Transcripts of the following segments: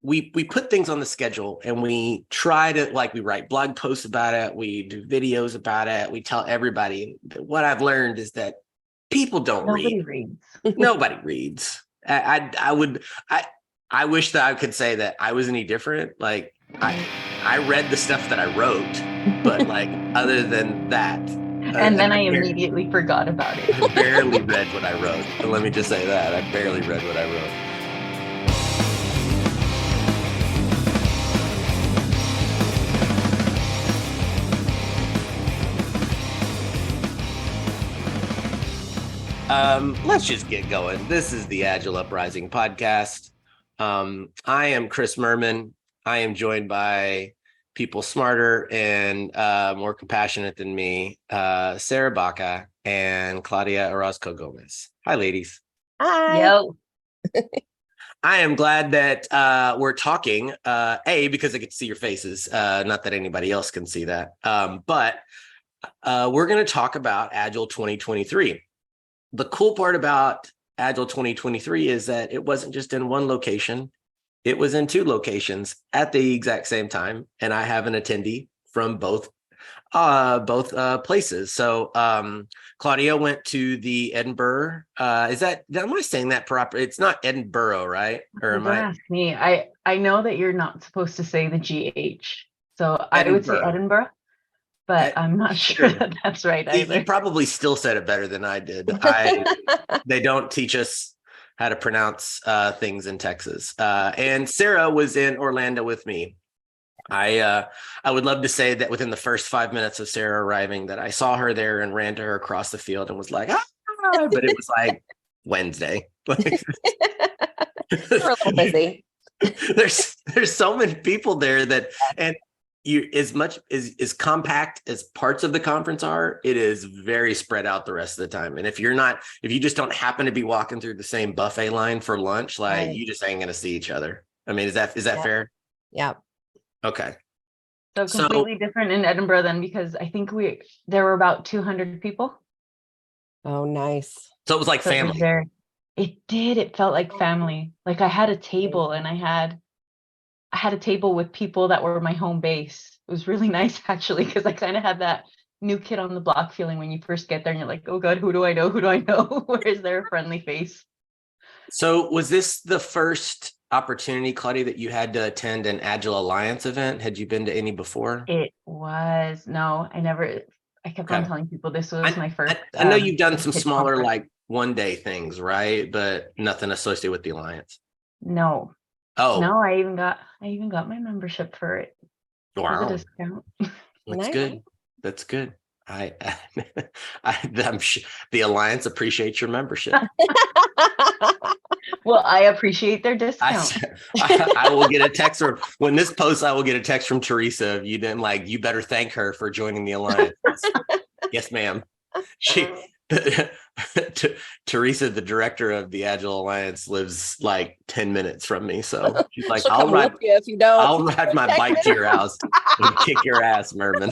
we put things on the schedule and we try to, like, we write blog posts about it, we do videos about it, we tell everybody. What I've learned is that people don't Nobody read. reads. Nobody reads. I wish that I could say that I was any different. Like, I read the stuff that I wrote, but like, other than that, And then I immediately forgot about it. I barely read what I wrote. But let me just say that I barely read what I wrote. Let's just get going. This is the Agile Uprising podcast. I am Chris Murman. I am joined by people smarter and more compassionate than me, Sarah Baca and Claudia Orozco-Gomez. Hi, ladies. Hi. Yo. I am glad that we're talking, because I get to see your faces. Not that anybody else can see that. But we're going to talk about Agile 2023. The cool part about Agile 2023 is that it wasn't just in one location. It was in two locations at the exact same time. And I have an attendee from both places. So Claudia went to the Edinburgh. Am I saying that proper? It's not Edinburgh, right? Or Don't ask me. I know that you're not supposed to say the GH. So Edinburgh. I would say Edinburgh. But I'm not sure that that's right either. You probably still said it better than I did. They don't teach us how to pronounce things in Texas. And Sarah was in Orlando with me. I would love to say that within the first 5 minutes of Sarah arriving that I saw her there and ran to her across the field and was like, ah, but it was like Wednesday. Like, we're a little busy. There's so many people there that, and as much as compact as parts of the conference are, it is very spread out the rest of the time. And if you just don't happen to be walking through the same buffet line for lunch, like right. You just ain't gonna see each other. I mean, is that fair? Yeah. Okay. So completely different in Edinburgh then, because I think there were about 200 people. Oh, nice. So it was like family. It felt like family. Like I had a table and I had a table with people that were my home base. It was really nice, actually, because I kind of had that new kid on the block feeling when you first get there and you're like, oh God, who do I know? Who do I know? Where is there a friendly face? So was this the first opportunity, Claudia, that you had to attend an Agile Alliance event? Had you been to any before? It was. No, I kept on telling people this was my first. I know you've done some smaller, conference. Like one-day things, right? But nothing associated with the Alliance. No. Oh no! I even got my membership for it. Wow, a discount. That's good. That's good. I'm sure the Alliance appreciates your membership. Well, I appreciate their discount. I will get a text when this posts. I will get a text from Teresa. If you didn't you better thank her for joining the Alliance. Yes, ma'am. Teresa, the director of the Agile Alliance, lives like 10 minutes from me. So she's like, I'll ride my bike to your house and kick your ass, Merman.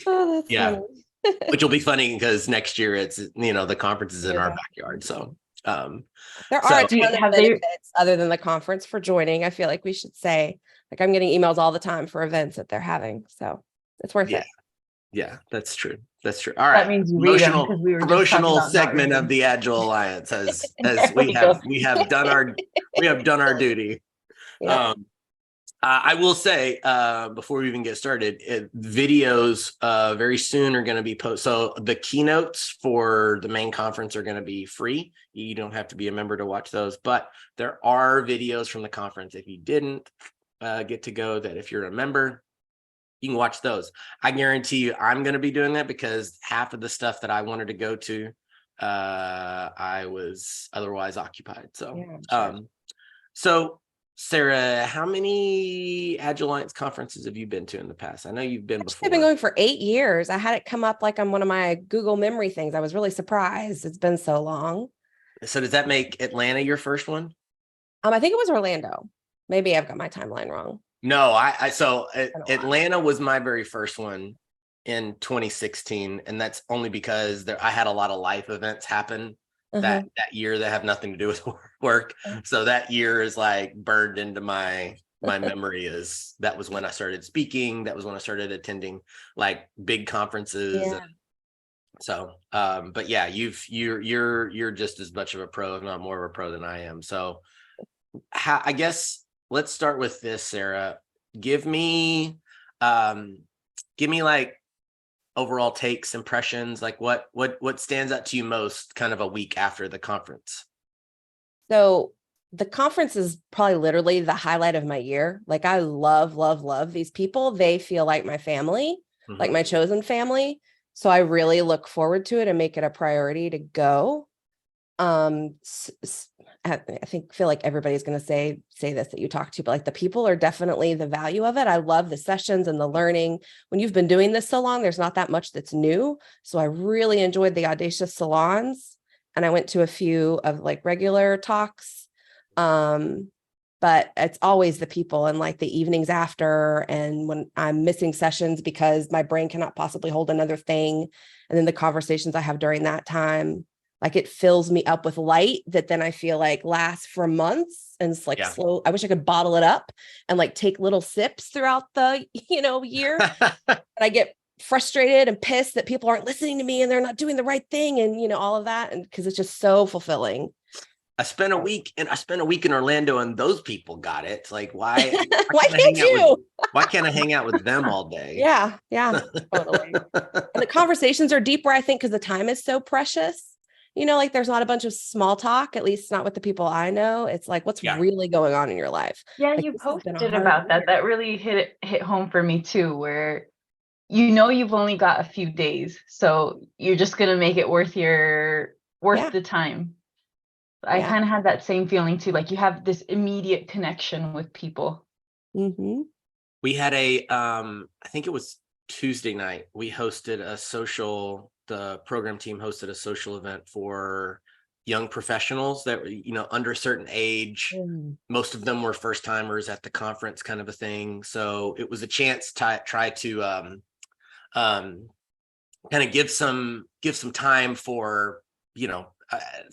Oh, that's yeah. funny. Which will be funny because next year it's, the conference is in our backyard. So there are a ton of benefits other than the conference for joining. I feel like we should say, like, I'm getting emails all the time for events that they're having. So it's worth it. Yeah, that's true. That's true. All right. That means you read them, because we were promotional segment of the Agile Alliance as we have done our duty. Yeah. I will say before we even get started, videos very soon are going to be posted. So the keynotes for the main conference are going to be free. You don't have to be a member to watch those, but there are videos from the conference. If you didn't get to go, that if you're a member, you can watch those. I guarantee you I'm going to be doing that because half of the stuff that I wanted to go to, I was otherwise occupied. So, so Sarah, how many Agile Alliance conferences have you been to in the past? I know you've been before. I've been going for 8 years. I had it come up like on one of my Google memory things. I was really surprised. It's been so long. So does that make Atlanta your first one? I think it was Orlando. Maybe I've got my timeline wrong. No, so Atlanta was my very first one in 2016, and that's only because I had a lot of life events happen that year that have nothing to do with work. So that year is like burned into my memory. Is that was when I started speaking. That was when I started attending like big conferences. Yeah. So, but yeah, you're just as much of a pro, if not more of a pro than I am. So I guess let's start with this, Sarah. Give me like overall takes, impressions, like what stands out to you most kind of a week after the conference? So the conference is probably literally the highlight of my year. Like I love these people. They feel like my family, like my chosen family. So I really look forward to it and make it a priority to go. I feel like everybody's going to say this that you talk to, but like the people are definitely the value of it. I love the sessions and the learning. When you've been doing this so long, there's not that much that's new. So I really enjoyed the Audacious Salons, and I went to a few of like regular talks. But it's always the people and like the evenings after, and when I'm missing sessions because my brain cannot possibly hold another thing. And then the conversations I have during that time, like it fills me up with light that then I feel like lasts for months. And it's like slow. I wish I could bottle it up and like take little sips throughout the, year. And I get frustrated and pissed that people aren't listening to me and they're not doing the right thing. And, all of that. And because it's just so fulfilling. I spent a week in Orlando and those people got it. Like, why can't you? Why can't I hang out with them all day? Yeah, totally. And the conversations are deeper, I think, because the time is so precious. Like there's not a bunch of small talk, at least not with the people I know. It's like, what's really going on in your life? Yeah, like, you posted about that. That really hit home for me too, where you've only got a few days. So you're just gonna make it worth the time. I kind of had that same feeling too. Like you have this immediate connection with people. We had I think it was Tuesday night, we hosted the program team hosted a social event for young professionals that were, under a certain age. Most of them were first timers at the conference, kind of a thing. So it was a chance to try to kind of give some time for,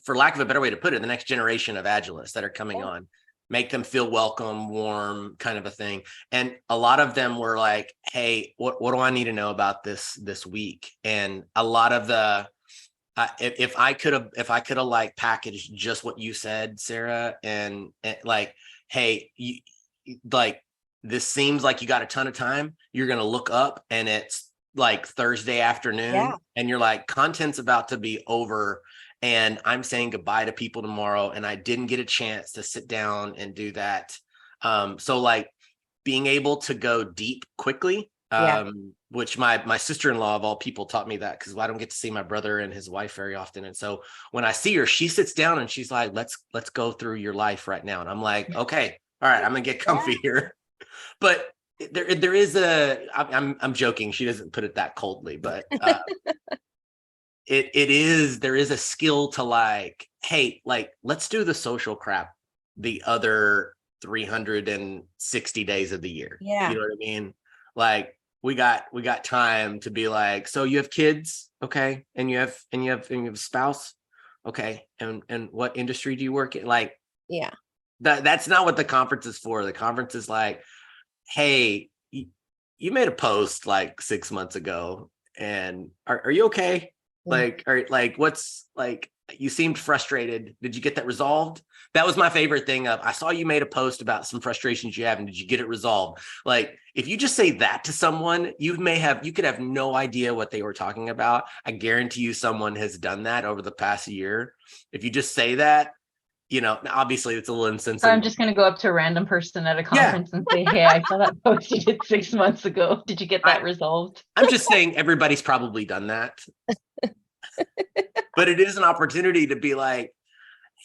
for lack of a better way to put it, the next generation of Agilists that are coming on, make them feel welcome, warm, kind of a thing. And a lot of them were like, hey, what do I need to know about this week? And a lot of the, if I could have like packaged just what you said, Sarah, and like, hey, like, this seems like you got a ton of time. You're going to look up and it's like Thursday afternoon and you're like, content's about to be over. And I'm saying goodbye to people tomorrow. And I didn't get a chance to sit down and do that. So like being able to go deep quickly, which my sister-in-law of all people taught me that, because I don't get to see my brother and his wife very often. And so when I see her, she sits down and she's like, let's go through your life right now. And I'm like, okay, all right, I'm gonna get comfy here. But there is I'm joking. She doesn't put it that coldly, but there is a skill to like, hey, like, let's do the social crap the other 360 days of the year. Yeah. You know what I mean? Like we got time to be like, so you have kids, okay, and you have a spouse, okay, and what industry do you work in? Like, that's not what the conference is for. The conference is like, hey, you made a post like 6 months ago, and are you okay? Like, what's like, you seemed frustrated. Did you get that resolved? That was my favorite thing of, I saw you made a post about some frustrations you have, and did you get it resolved? Like, if you just say that to someone, you could have no idea what they were talking about. I guarantee you someone has done that over the past year. If you just say that, obviously it's a little insensitive. So I'm just going to go up to a random person at a conference and say, hey, I saw that post you did 6 months ago. Did you get that resolved? I'm just saying everybody's probably done that. But it is an opportunity to be like,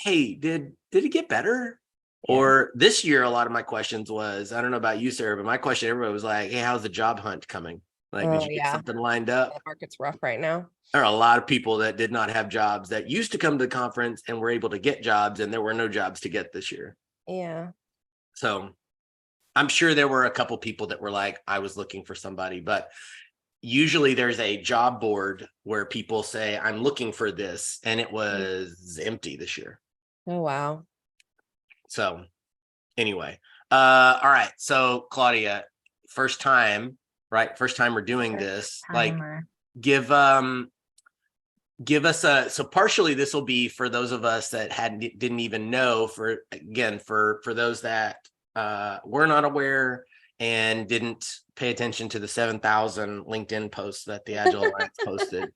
hey, did it get better? Yeah. Or this year, a lot of my questions was, I don't know about you, Sarah, but my question, everybody was like, hey, how's the job hunt coming? Like, did you get something lined up? The market's rough right now. There are a lot of people that did not have jobs that used to come to the conference and were able to get jobs, and there were no jobs to get this year. Yeah. So I'm sure there were a couple people that were like, I was looking for somebody, but usually there's a job board where people say, I'm looking for this, and it was empty this year. Oh, wow. So anyway, all right. So Claudia, first time we're doing this. Timer. Like, give us so partially this will be for those of us that didn't even know, for those that were not aware and didn't pay attention to the 7,000 LinkedIn posts that the Agile Alliance posted.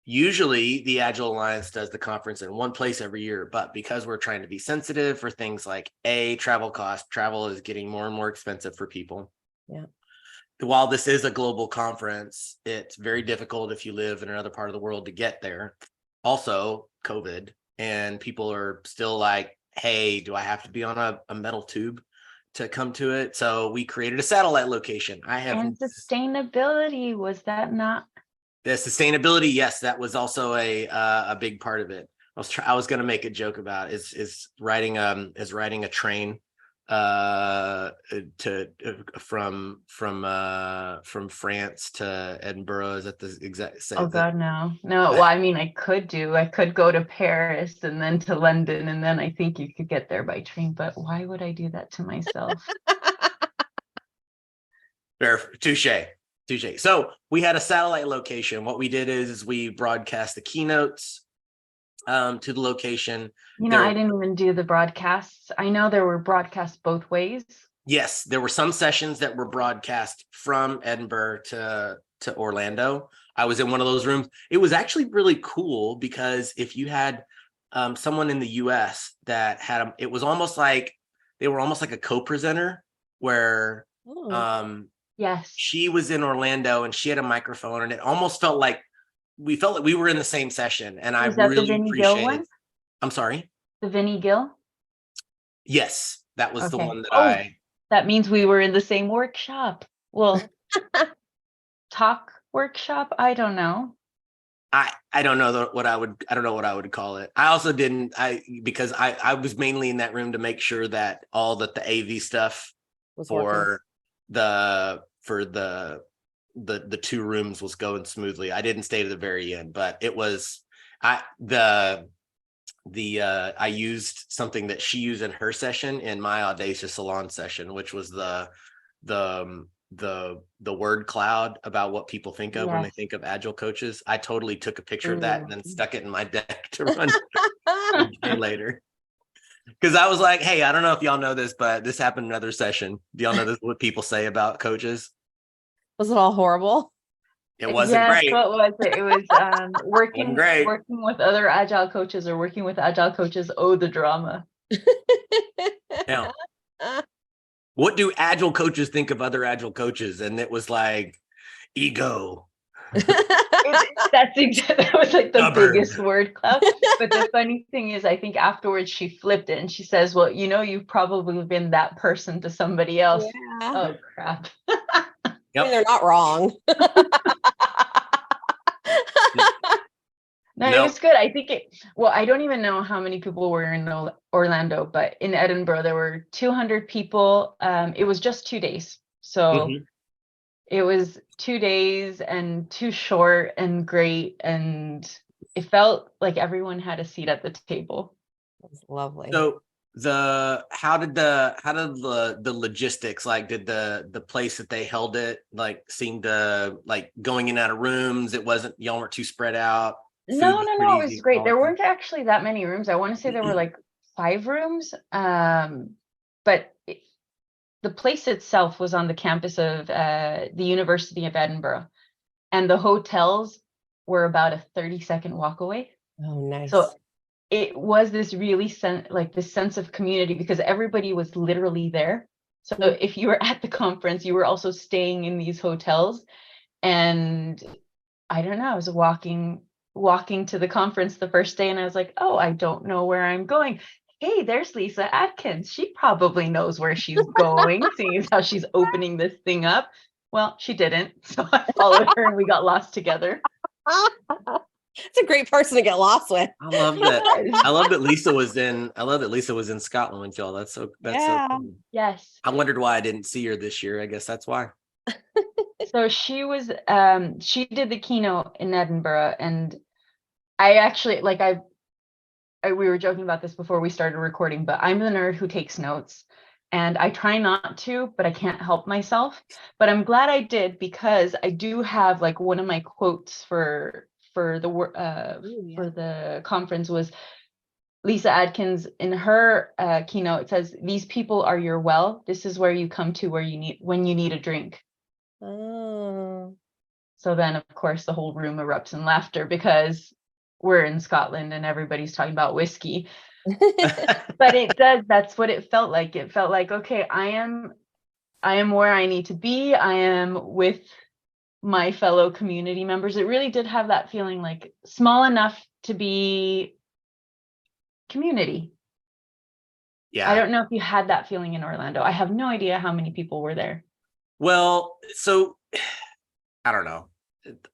Usually the Agile Alliance does the conference in one place every year, but because we're trying to be sensitive for things like travel cost, travel is getting more and more expensive for people. Yeah. While this is a global conference, it's very difficult if you live in another part of the world to get there. Also, COVID, and people are still like, hey, do I have to be on a metal tube to come to it? So we created a satellite location. And sustainability, was that not? The sustainability, yes, that was also a big part of it. I was going to make a joke about is riding a train from France to Edinburgh. Is that the exact same? Oh God, no. Well, I mean, I could go to Paris and then to London, and then I think you could get there by train, but why would I do that to myself? Fair, touche. So we had a satellite location. What we did is we broadcast the keynotes to the location. I didn't even do the broadcasts. I know there were broadcasts both ways. Yes, there were some sessions that were broadcast from Edinburgh to Orlando. I was in one of those rooms. It was actually really cool because if you had someone in the US that had it was almost like they were almost like a co-presenter where yes, she was in Orlando and she had a microphone, and it almost felt like we were in the same session. And I really appreciated it. I'm sorry? The Vinnie Gill? Yes, that was the one that that means we were in the same workshop. Well, talk workshop? I don't know. I don't know what I would call it. I also because I was mainly in that room to make sure that all the AV stuff was for the two rooms was going smoothly. I didn't stay to the very end, but it was I used something that she used in her session in my Audacious Salon session, which was the word cloud about what people think of when they think of Agile coaches. I totally took a picture of that and then stuck it in my deck to run later. Because I was like, hey, I don't know if y'all know this, but this happened in another session. Do y'all know this, what people say about coaches? Was it all horrible? It wasn't great. What was it? It was working with other Agile coaches or working with Agile coaches. Oh, the drama. Now, what do Agile coaches think of other Agile coaches? And it was like ego. That was like the biggest word cloud. But the funny thing is, I think afterwards she flipped it and she says, well, you've probably been that person to somebody else. Yeah. Oh, crap. I mean, they're not wrong. No, it was good. I think I don't even know how many people were in Orlando, but in Edinburgh, there were 200 people. It was just 2 days. So it was 2 days and too short and great. And it felt like everyone had a seat at the table. It was lovely. So how did the logistics, like did the place that they held it like seem to like going in and out of rooms? Y'all weren't too spread out. No, it was great. There weren't actually that many rooms. I want to say there were like 5 rooms. But the place itself was on the campus of the University of Edinburgh, and the hotels were about a 30-second walk away. Oh, nice. So it was this really this sense of community because everybody was literally there. So if you were at the conference, you were also staying in these hotels. And I don't know, I was walking to the conference the first day and I was like, oh, I don't know where I'm going. Hey, there's Lisa Atkins. She probably knows where she's going, seeing as how she's opening this thing up. Well, she didn't. So I followed her and we got lost together. It's a great person to get lost with. I love that. I love that Lisa was in Scotland with y'all. That's so cool. Yes. I wondered why I didn't see her this year. I guess that's why. So she did the keynote in Edinburgh, and I actually we were joking about this before we started recording, but I'm the nerd who takes notes, and I try not to, but I can't help myself. But I'm glad I did, because I do have like one of my quotes for the conference was Lisa Adkins in her keynote. It says, "These people are your well. This is where you come to when you need a drink." Oh. So then, of course, the whole room erupts in laughter because we're in Scotland and everybody's talking about whiskey. But that's what it felt like. It felt like, okay, I am where I need to be. I am with my fellow community members. It really did have that feeling, like small enough to be community. Yeah. I don't know if you had that feeling in Orlando. I have no idea how many people were there. Well, so I don't know.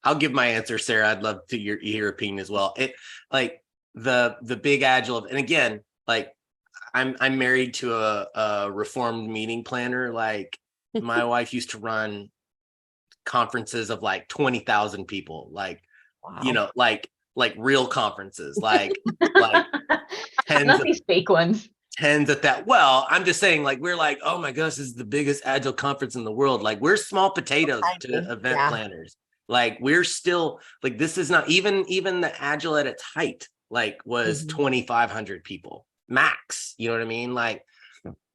I'll give my answer, Sarah. I'd love to hear your opinion as well. It like the big Agile, and again, like I'm married to a reformed meeting planner. Like my wife used to run conferences of like 20,000 people, like Wow. like real conferences, like tens Not of these fake ones. tens of that. Well, I'm just saying, like, we're like, oh my gosh, this is the biggest Agile conference in the world. Like, we're small potatoes to event planners. Like, we're still like, this is not even the Agile at its height, like, was 2,500 people max. You know what I mean? Like,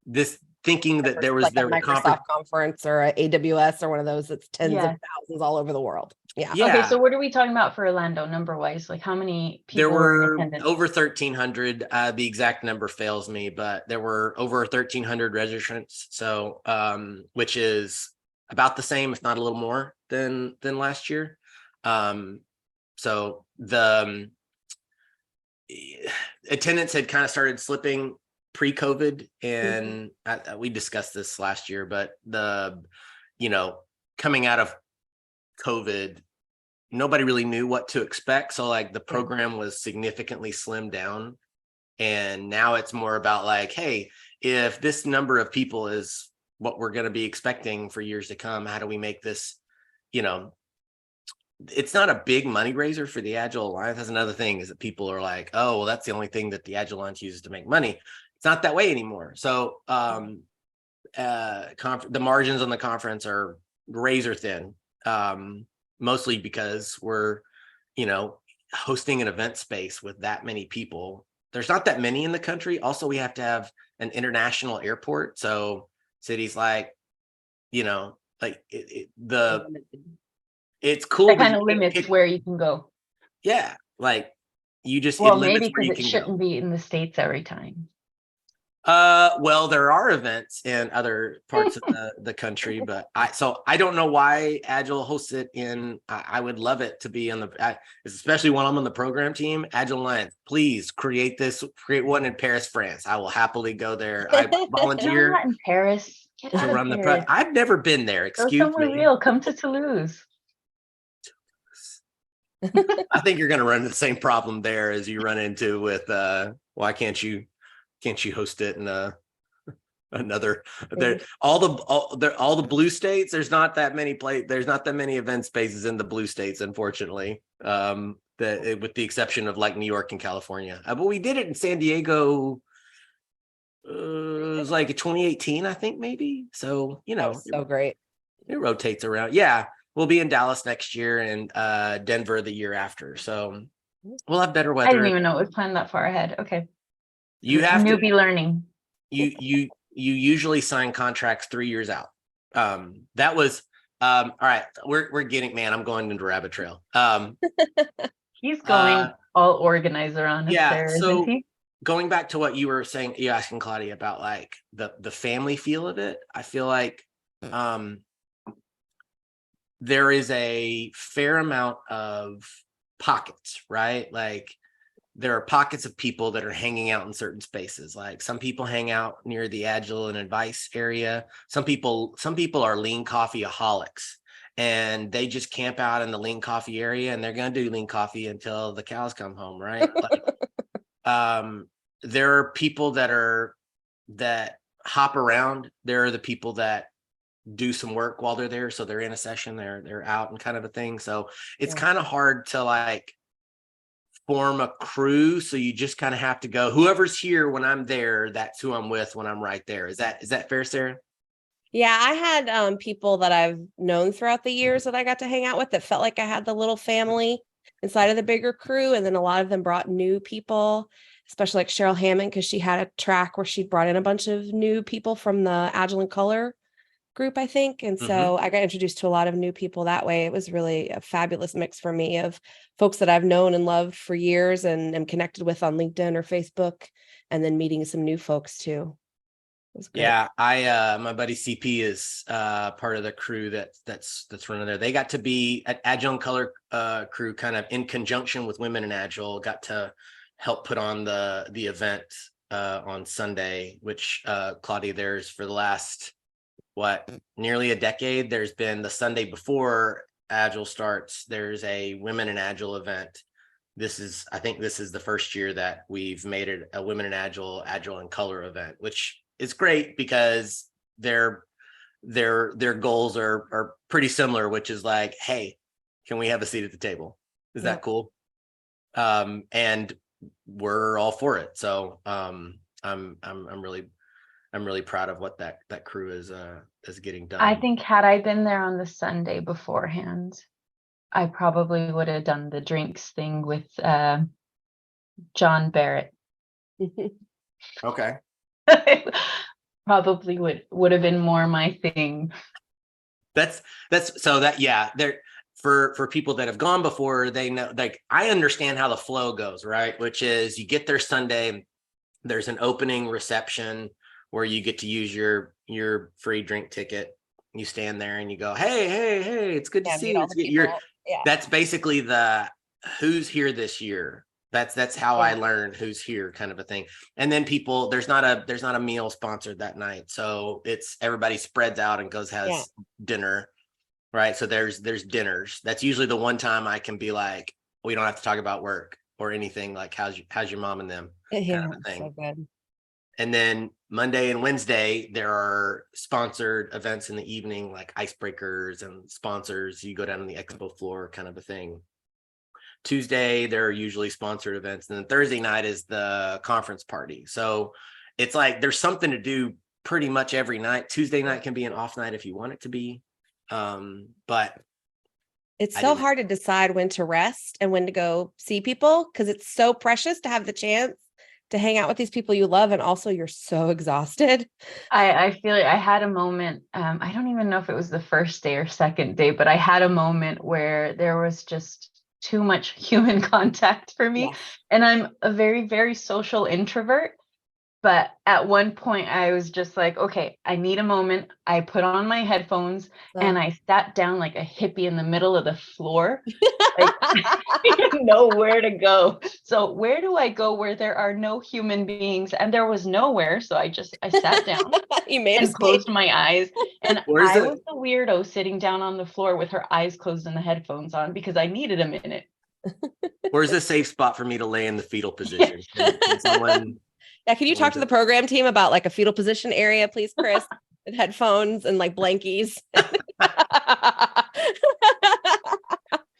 this thinking that there was like a Microsoft conference or a AWS or one of those that's tens of thousands all over the world. Yeah. Okay, so what are we talking about for Orlando number wise? Like how many people there were in attendance? Over 1,300. The exact number fails me, but there were over 1,300 registrants. So, which is about the same, if not a little more than last year. So the attendance had kind of started slipping pre-COVID, and we discussed this last year, but coming out of COVID, nobody really knew what to expect. So like the program was significantly slimmed down. And now it's more about like, hey, if this number of people is what we're going to be expecting for years to come, how do we make this, it's not a big money raiser for the Agile Alliance. That's another thing, is that people are like, oh, well, that's the only thing that the Agile Alliance uses to make money. It's not that way anymore. So the margins on the conference are razor thin, mostly because we're, hosting an event space with that many people. There's not that many in the country. Also, we have to have an international airport. So cities like, it's cool. That kind of limits where you can go. Yeah. Like you just, well, maybe because it shouldn't be in the States every time. Well, there are events in other parts of the country, but I don't know why Agile hosts it in. I would love it to be on especially when I'm on the program team. Agile Alliance, please create one in Paris, France. I will happily go there. I volunteer. Not in Paris. Get out of Paris. I've never been there. Excuse me. Go somewhere real. Come to Toulouse. I think you're going to run into the same problem there as you run into with. Why can't you host it in another? All the blue states. There's not that many there's not that many event spaces in the blue states, unfortunately. With the exception of like New York and California. But we did it in San Diego. It was like 2018, I think, maybe. So so great. It rotates around. Yeah, we'll be in Dallas next year and Denver the year after. So we'll have better weather. I didn't even know it was planned that far ahead. Okay. You have to be learning. You usually sign contracts 3 years out. That was all right. We're getting, man, I'm going into rabbit trail. He's going all organizer on us there, so isn't he? Going back to what you were saying, you asking Claudia about like the family feel of it. I feel like there is a fair amount of pockets, right? Like there are pockets of people that are hanging out in certain spaces. Like some people hang out near the Agile and advice area. Some people are lean coffeeaholics, and they just camp out in the lean coffee area, and they're going to do lean coffee until the cows come home, right? Like, there are people that hop around. There are the people that do some work while they're there. So they're in a session, they're out and kind of a thing. So it's kind of hard to like form a crew. So you just kind of have to go, whoever's here when I'm there, that's who I'm with when I'm right there. Is that fair, Sarah? Yeah, I had people that I've known throughout the years that I got to hang out with that felt like I had the little family inside of the bigger crew. And then a lot of them brought new people, especially like Cheryl Hammond, because she had a track where she brought in a bunch of new people from the Agile and Color group, I think. And so I got introduced to a lot of new people that way. It was really a fabulous mix for me of folks that I've known and loved for years and am connected with on LinkedIn or Facebook, and then meeting some new folks too. Yeah, my buddy CP is part of the crew that's running there. They got to be at Agile and Color crew kind of in conjunction with Women in Agile, got to help put on the event on Sunday, which Claudia, there's for the last nearly a decade, there's been the Sunday before Agile starts, there's a Women in Agile event. I think this is the first year that we've made it a Women in Agile and Color event, which is great because their goals are pretty similar, which is like, hey, can we have a seat at the table? Is that cool? And we're all for it. So I'm really proud of what that crew is getting done. I think had I been there on the Sunday beforehand, I probably would have done the drinks thing with John Barrett. Okay. Probably would have been more my thing. That's so that, yeah, there for people that have gone before, they know, like, I understand how the flow goes, right? Which is you get there Sunday, there's an opening reception where you get to use your free drink ticket. You stand there and you go, hey, it's good to see you. That's basically the who's here this year. That's how I learned who's here kind of a thing. And then people, there's not a meal sponsored that night. So it's everybody spreads out and has dinner. Right. So there's dinners. That's usually the one time I can be like, we don't have to talk about work or anything, like how's your mom and them kind of a thing. So good. And then Monday and Wednesday, there are sponsored events in the evening, like icebreakers and sponsors. You go down on the expo floor kind of a thing. Tuesday, there are usually sponsored events. And then Thursday night is the conference party. So it's like there's something to do pretty much every night. Tuesday night can be an off night if you want it to be. But it's so hard to decide when to rest and when to go see people, because it's so precious to have the chance to hang out with these people you love, and also you're so exhausted. I feel like I had a moment, I don't even know if it was the first day or second day, but I had a moment where there was just too much human contact for me. And I'm a very, very social introvert. But at one point I was just like, okay, I need a moment. I put on my headphones and I sat down like a hippie in the middle of the floor. Like, I didn't know where to go. So where do I go where there are no human beings? And there was nowhere. So I sat down and closed my eyes. And I was the weirdo sitting down on the floor with her eyes closed and the headphones on because I needed a minute. Where's a safe spot for me to lay in the fetal position? Can someone... Yeah, can you talk to the program team about like a fetal position area, please, Chris? With headphones and like blankies. It's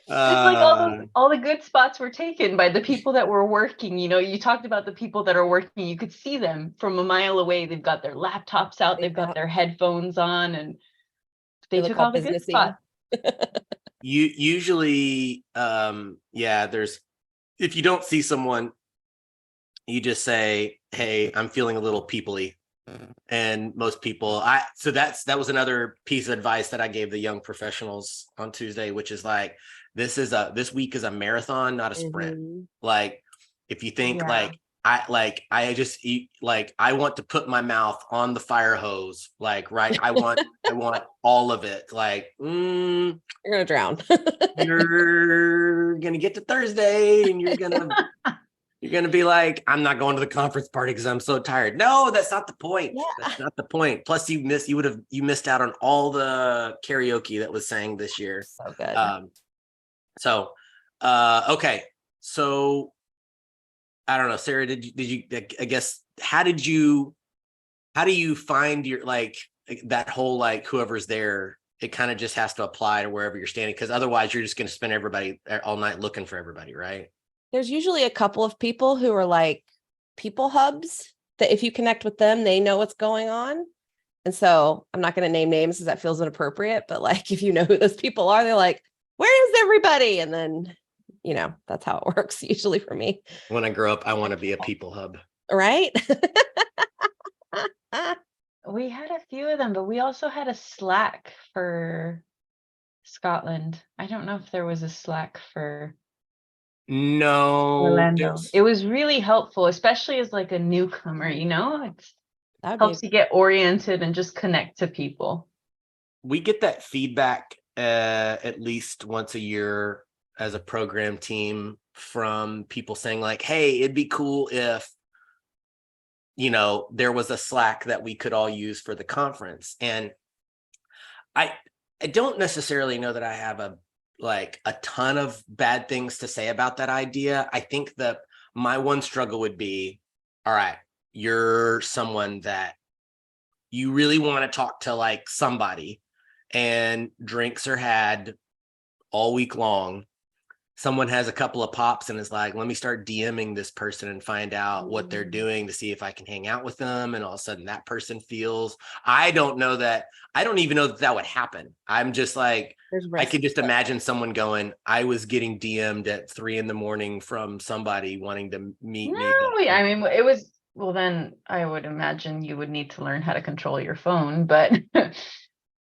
like all the good spots were taken by the people that were working. You know, you talked about the people that are working. You could see them from a mile away. They've got their laptops out. They've got their headphones on, and they took all the good spots. You usually, there's, if you don't see someone, you just say, hey, I'm feeling a little people-y. And most people, that was another piece of advice that I gave the young professionals on Tuesday, which is like, this week is a marathon, not a sprint. Like, if you think I want to put my mouth on the fire hose, like, right. I want all of it. Like, you're going to drown. You're going to get to Thursday and you're going to be like, I'm not going to the conference party because I'm so tired. No, that's not the point. Yeah. That's not the point. Plus you missed out on all the karaoke that was sang this year. So good. Okay. So I don't know, Sarah, did you, I guess, how do you find your, like, that whole, like, whoever's there, it kind of just has to apply to wherever you're standing, because otherwise you're just going to spend everybody all night looking for everybody, right? There's usually a couple of people who are like people hubs that if you connect with them, they know what's going on. And so I'm not going to name names because that feels inappropriate, but like, if you know who those people are, they're like, where is everybody? And then, you know, that's how it works usually for me. When I grow up, I want to be a people hub. Right? We had a few of them, but we also had a Slack for Scotland. I don't know if there was a Slack for No, Orlando. It was really helpful, especially as like a newcomer, you know, it helps you get oriented and just connect to people. We get that feedback at least once a year as a program team from people saying like, hey, it'd be cool if, you know, there was a Slack that we could all use for the conference. And I don't necessarily know that I have a ton of bad things to say about that idea. I think that my one struggle would be, all right, you're someone that you really want to talk to, like, somebody, and drinks are had all week long. Someone has a couple of pops and is like, let me start DMing this person and find out what they're doing to see if I can hang out with them. And all of a sudden that person feels, I don't even know that would happen. I'm just like, I could just imagine someone going, I was getting DM'd at 3 a.m. from somebody wanting to meet me. I mean, it was, well, then I would imagine you would need to learn how to control your phone, but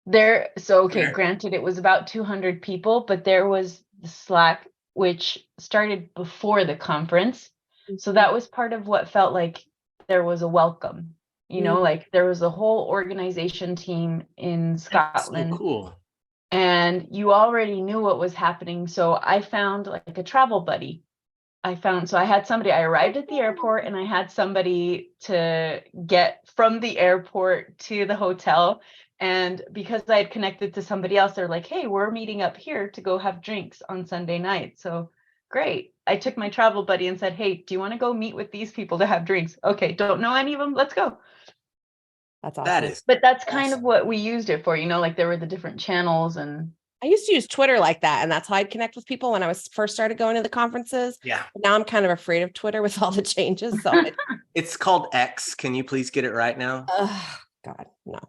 granted, it was about 200 people, but there was the Slack, which started before the conference. So that was part of what felt like there was a welcome, you know, like there was a whole organization team in Scotland. That's so cool. And you already knew what was happening. So I found like a travel buddy. I arrived at the airport and I had somebody to get from the airport to the hotel. And because I had connected to somebody else, they're like, hey, we're meeting up here to go have drinks on Sunday night. So great. I took my travel buddy and said, hey, do you want to go meet with these people to have drinks? Okay, don't know any of them. Let's go. That's awesome. That's kind of what we used it for, you know, like there were the different channels. And I used to use Twitter like that, and that's how I'd connect with people when I was first started going to the conferences. Yeah. But now I'm kind of afraid of Twitter with all the changes. So it's called X. Can you please get it right now? God, no.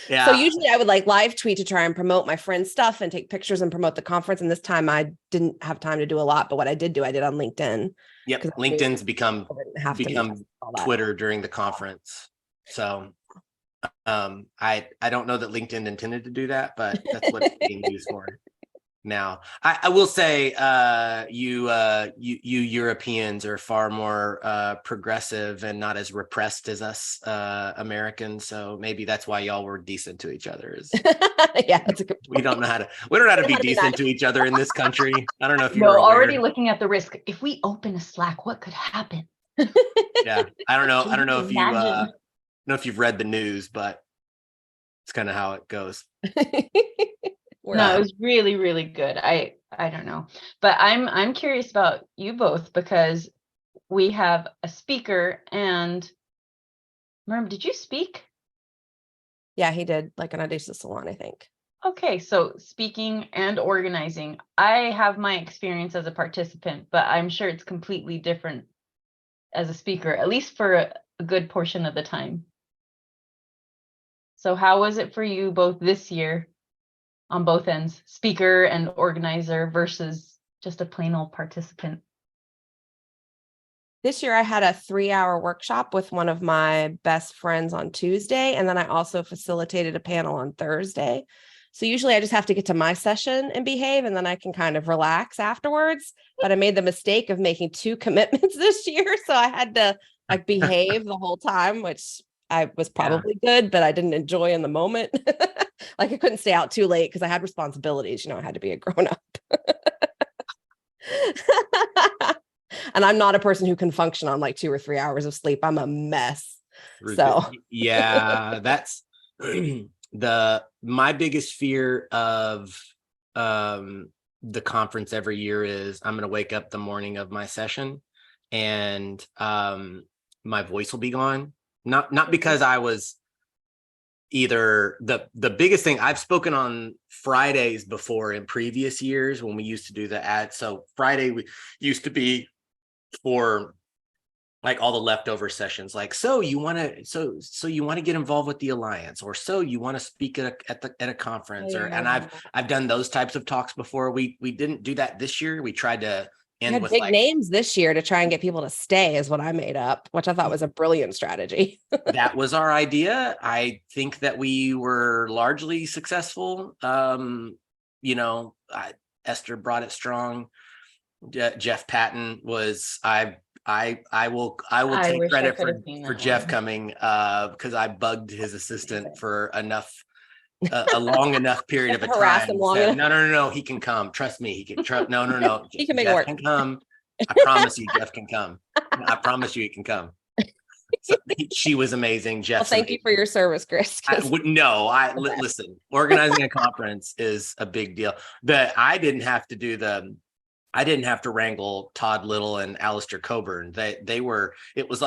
Yeah. So usually I would like live tweet to try and promote my friend's stuff and take pictures and promote the conference. And this time I didn't have time to do a lot, but what I did on LinkedIn. Yep. LinkedIn's become Twitter during the conference. So I don't know that LinkedIn intended to do that, but that's what it's being used for now. I will say you Europeans are far more progressive and not as repressed as us Americans. So maybe that's why y'all were decent to each other. Yeah, that's a good point. We don't know how to be decent to each other in this country. I don't know if you're already looking at the risk. If we open a Slack, what could happen? Yeah, I don't know if you know if you've read the news, but it's kind of how it goes. No, it was really, really good. I don't know, but I'm curious about you both because we have a speaker and Murm, did you speak? Yeah, he did, like an audacious salon, I think. Okay, so speaking and organizing. I have my experience as a participant, but I'm sure it's completely different as a speaker, at least for a good portion of the time. So how was it for you both this year on both ends, speaker and organizer versus just a plain old participant? This year I had a 3-hour workshop with one of my best friends on Tuesday. And then I also facilitated a panel on Thursday. So usually I just have to get to my session and behave, and then I can kind of relax afterwards. But I made the mistake of making 2 commitments this year. So I had to like behave the whole time, which I was probably good, but I didn't enjoy in the moment. Like I couldn't stay out too late because I had responsibilities. You know, I had to be a grown up. And I'm not a person who can function on like 2 or 3 hours of sleep. I'm a mess. So yeah, that's my biggest fear of the conference every year is I'm going to wake up the morning of my session and my voice will be gone. Not because I was either the biggest thing. I've spoken on Fridays before in previous years when we used to do the ad. So Friday we used to be for like all the leftover sessions, like, so you want to get involved with the Alliance, or so you want to speak at a conference, and I've done those types of talks before. We didn't do that this year. We tried to end with big names this year to try and get people to stay is what I made up, which I thought was a brilliant strategy. That was our idea. I think that we were largely successful. Esther brought it strong. Jeff Patton was, I will take credit for Jeff coming because I bugged his assistant for a long enough period of a time. Said, no, he can come. Trust me, he can. No, he can make Jeff work. Can come. I promise you, Jeff can come. I promise you, he can come. So she was amazing. Jeff. Well, thank you for your service, Chris. Listen, organizing a conference is a big deal. I didn't have to wrangle Todd Little and Alistair Coburn. It was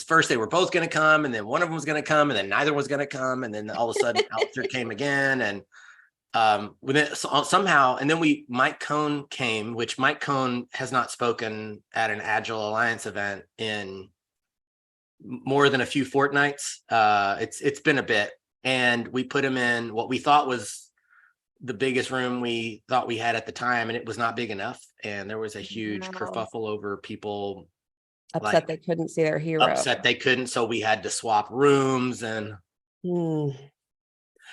first they were both going to come, and then one of them was going to come, and then neither was going to come, and then all of a sudden Alistair came again, and somehow, and then Mike Cohn came, which Mike Cohn has not spoken at an Agile Alliance event in more than a few fortnights. It's been a bit, and we put him in what we thought was the biggest room we thought we had at the time, and it was not big enough, and there was a huge kerfuffle over people upset they couldn't see their hero. Upset they couldn't, so we had to swap rooms, and what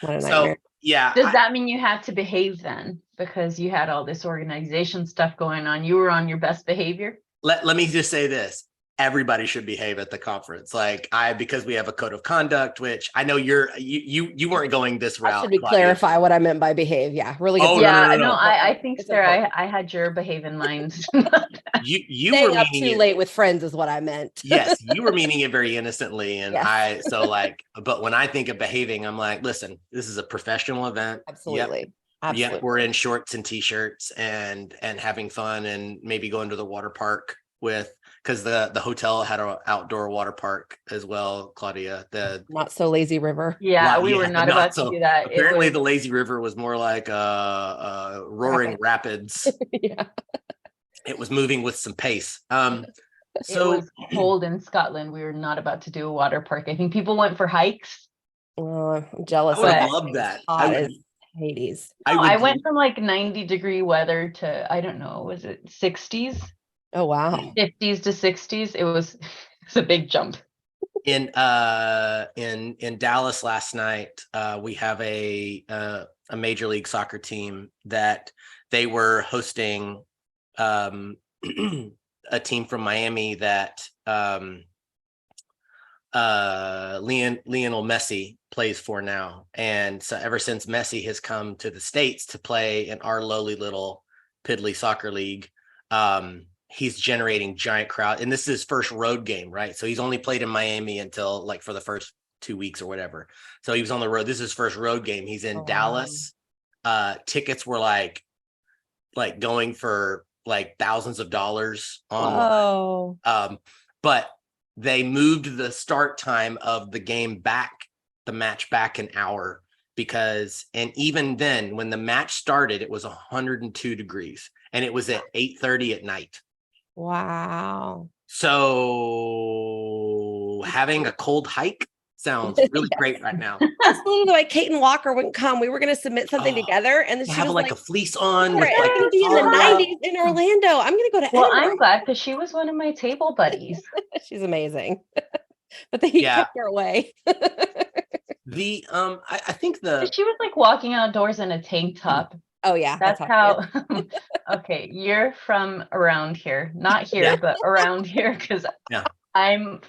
a nightmare. Yeah. Does that mean you had to behave then, because you had all this organization stuff going on? You were on your best behavior? Let me just say this. Everybody should behave at the conference. Because we have a code of conduct, which I know you weren't going this route. Should we clarify what I meant by behave? Yeah, really good. Oh, yeah, no. I think, Sarah, I had your behave in mind. you Staying were up too late with friends is what I meant. Yes, you were meaning it very innocently, and yes. But when I think of behaving, I'm like, listen, this is a professional event. Absolutely. Yep, we're in shorts and t-shirts and having fun, and maybe going to the water park because the hotel had an outdoor water park as well, Claudia. The not so lazy river. Yeah, we were not about to do that. Apparently the lazy river was more like roaring rapids. Yeah. It was moving with some pace. So it was cold in Scotland. We were not about to do a water park. I think people went for hikes. I'm jealous. I would love that. Hades. I went from like 90-degree weather to, I don't know, was it 60s? Oh wow. 50s to 60s. It's a big jump. In Dallas last night, we have a Major League Soccer team that they were hosting a team from Miami that Lionel Messi plays for now. And so ever since Messi has come to the States to play in our lowly little piddly soccer league, he's generating giant crowd. And this is his first road game, right? So he's only played in Miami until for the first 2 weeks or whatever. So he was on the road. This is his first road game. He's in Dallas. Tickets were like going for thousands of dollars online. But they moved the start time of the match back an hour, and even then when the match started, it was 102 degrees and it was at 8:30 at night. Wow. So having a cold hike sounds really great right now. That's literally why Kate and Walker wouldn't come. We were going to submit something together, and then she have was like a fleece on. It's going to be in the 90s in Orlando. I'm going to go to Edinburgh. I'm glad, because she was one of my table buddies. She's amazing. But he kept her away. I think she was walking outdoors in a tank top. Oh yeah, that's how. Okay, you're from around here, not here, but around here, because I'm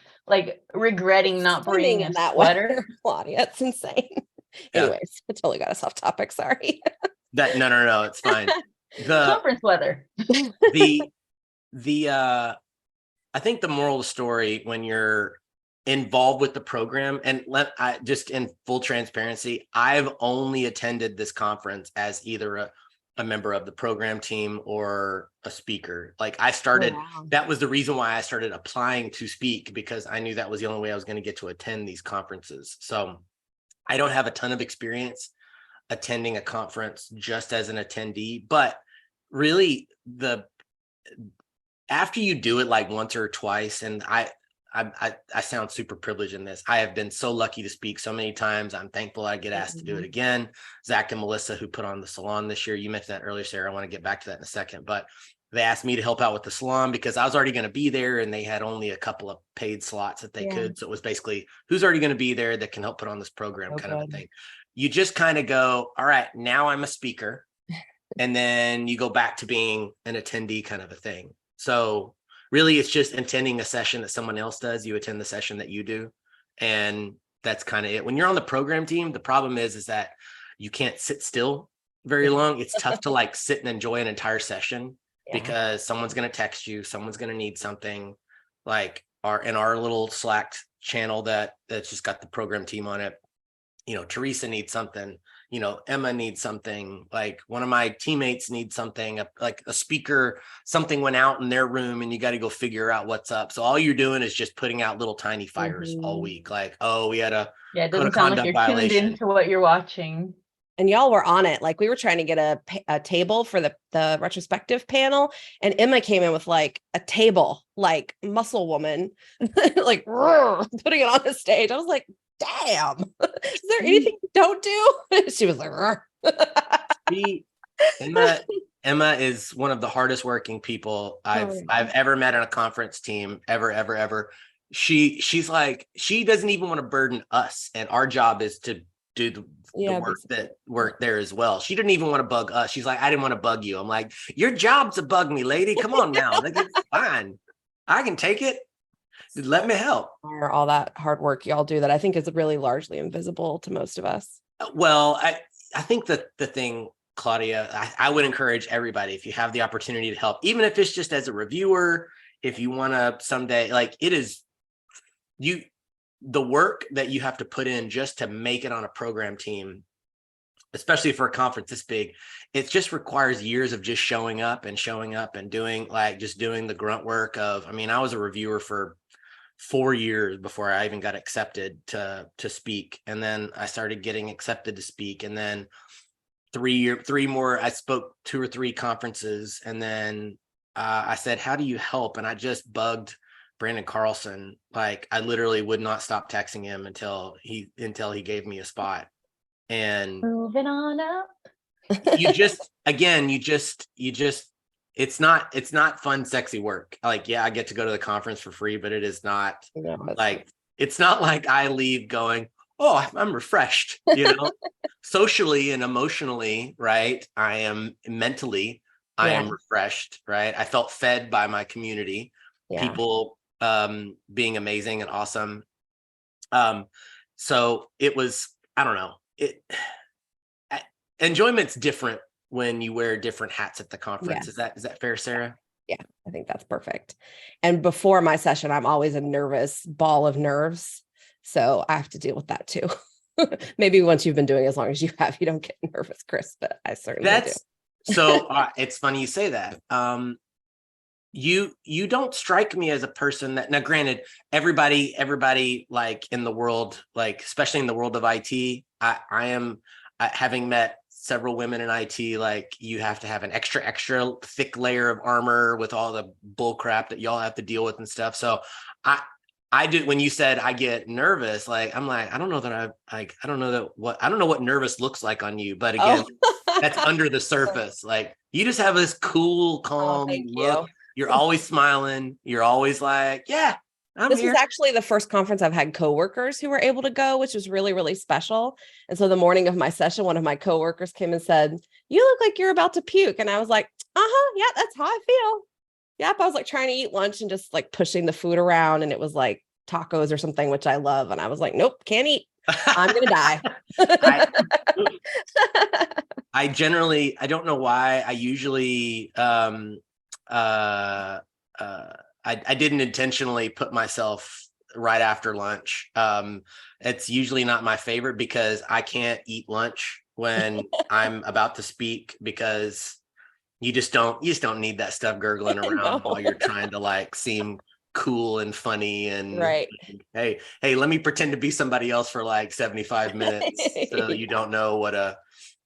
regretting not bringing in that sweater. Claudia, it's insane. Anyways, I totally got us off topic. Sorry. No, it's fine. The conference weather. I think the moral of the story when you're involved with the program, and just in full transparency, I've only attended this conference as either a a member of the program team or a speaker. Like I started, that was the reason why I started applying to speak, because I knew that was the only way I was going to get to attend these conferences. So I don't have a ton of experience attending a conference just as an attendee, but really after you do it like once or twice, and I sound super privileged in this. I have been so lucky to speak so many times. I'm thankful I get asked to do it again. Zach and Melissa, who put on the salon this year, you mentioned that earlier, Sarah. I want to get back to that in a second, but they asked me to help out with the salon because I was already going to be there and they had only a couple of paid slots that they could. So it was basically who's already going to be there that can help put on this program kind of a thing. You just kind of go, all right, now I'm a speaker. And then you go back to being an attendee kind of a thing. So really, it's just attending a session that someone else does. You attend the session that you do. And that's kind of it. When you're on the program team, the problem is that you can't sit still very long. It's tough to like sit and enjoy an entire session because someone's going to text you. Someone's going to need something. Like in our little Slack channel that's just got the program team on it. You know, Teresa needs something. You know, Emma needs something, like one of my teammates needs something, like a speaker, something went out in their room and you got to go figure out what's up. So all you're doing is just putting out little tiny fires all week. Like, oh, we had a it doesn't sound like you're tuned into what you're watching. And y'all were on it. Like we were trying to get a table for the retrospective panel. And Emma came in with like a table, like muscle woman, like putting it on the stage. I was like, damn, is there anything you don't do? She was like, Emma is one of the hardest working people I've ever met on a conference team, ever. She's like, she doesn't even want to burden us. And our job is to do the work there as well. She didn't even want to bug us. She's like, I didn't want to bug you. I'm like, your job's to bug me, lady. Come on now. Like, it's fine. I can take it. Let me help. All that hard work y'all do that I think is really largely invisible to most of us. Well, I think that the thing, Claudia, I would encourage everybody, if you have the opportunity to help, even if it's just as a reviewer, if you want to someday, like it is the work that you have to put in just to make it on a program team, especially for a conference this big, it just requires years of just showing up and doing the grunt work of, I mean, I was a reviewer for 4 years before I even got accepted to speak. And then I started getting accepted to speak. And then 3 more, I spoke 2 or 3 conferences. And then I said, how do you help? And I just bugged Brandon Carlson. Like I literally would not stop texting him until he gave me a spot. And moving on up. it's not fun, sexy work. Like, yeah, I get to go to the conference for free, but it is not it's not like I leave going, oh, I'm refreshed, socially and emotionally, right? I am mentally, I am refreshed, right? I felt fed by my community, people being amazing and awesome. So it was, I don't know, enjoyment's different when you wear different hats at the conference. Is that fair, Sarah? Yeah, I think that's perfect. And before my session, I'm always a nervous ball of nerves. So I have to deal with that too. Maybe once you've been doing it as long as you have, you don't get nervous, Chris, but I certainly do. So it's funny you say that. You don't strike me as a person that, now granted, everybody like in the world, like especially in the world of IT, I am having met several women in IT, like you have to have an extra thick layer of armor with all the bull crap that y'all have to deal with and stuff. So I do, when you said I get nervous, like I'm like, I don't know what nervous looks like on you, but again, that's under the surface. Like you just have this cool, calm look. You're always smiling. You're always like, yeah, This was actually the first conference I've had coworkers who were able to go, which was really, really special. And so the morning of my session, one of my coworkers came and said, you look like you're about to puke. And I was like, yeah, that's how I feel. Yep. I was like trying to eat lunch and just like pushing the food around. And it was like tacos or something, which I love. And I was like, nope, can't eat. I'm going to die. I don't know why. I usually, I didn't intentionally put myself right after lunch. It's usually not my favorite because I can't eat lunch when I'm about to speak, because you just don't need that stuff gurgling around while you're trying to like seem cool and funny and Right. hey, let me pretend to be somebody else for like 75 minutes so you don't know what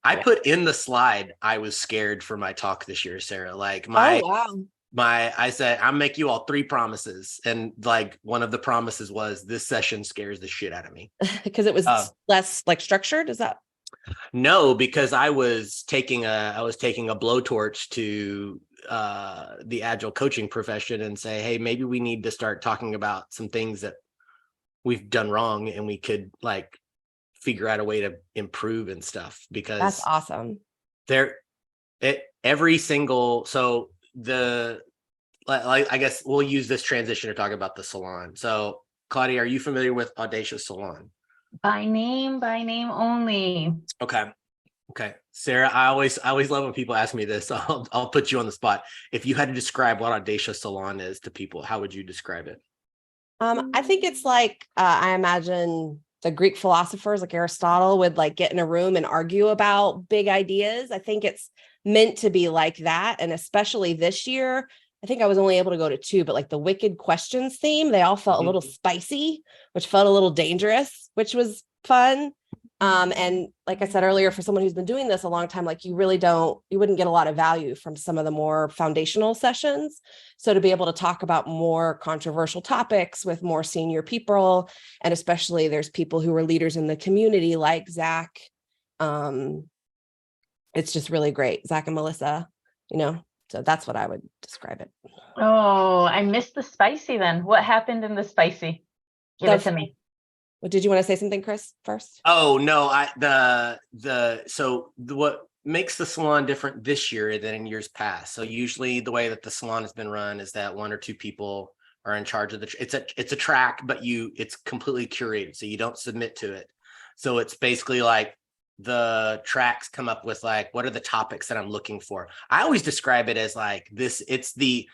I put in the slide. I was scared for my talk this year, Sarah. Like I said, I'll make you all 3 promises. And like one of the promises was this session scares the shit out of me. Because it was less like structured. Is that? No, because I was taking a blowtorch to the Agile coaching profession and say, hey, maybe we need to start talking about some things that we've done wrong and we could like figure out a way to improve and stuff, because That's awesome. Every single, so I guess we'll use this transition to talk about the salon. So Claudia, are you familiar with Audacious Salon? By name only. Okay. Sarah, I always love when people ask me this. I'll put you on the spot. If you had to describe what Audacious Salon is to people, how would you describe it? I think it's like, I imagine the Greek philosophers like Aristotle would like get in a room and argue about big ideas. I think it's meant to be like that. And especially this year, I think I was only able to go to 2, but like the Wicked Questions theme, they all felt a little spicy, which felt a little dangerous, which was fun. And like I said earlier, for someone who's been doing this a long time, like you wouldn't get a lot of value from some of the more foundational sessions. So to be able to talk about more controversial topics with more senior people, and especially there's people who are leaders in the community like Zach, it's just really great. Zach and Melissa, so that's what I would describe it. Oh, I missed the spicy then. What happened in the spicy? Give it to me. Well, did you want to say something, Chris, first? Oh, no, what makes the salon different this year than in years past? So usually the way that the salon has been run is that 1 or 2 people are in charge of it's a track, but it's completely curated. So you don't submit to it. So it's basically like the tracks come up with like, what are the topics that I'm looking for? I always describe it as like this, it's the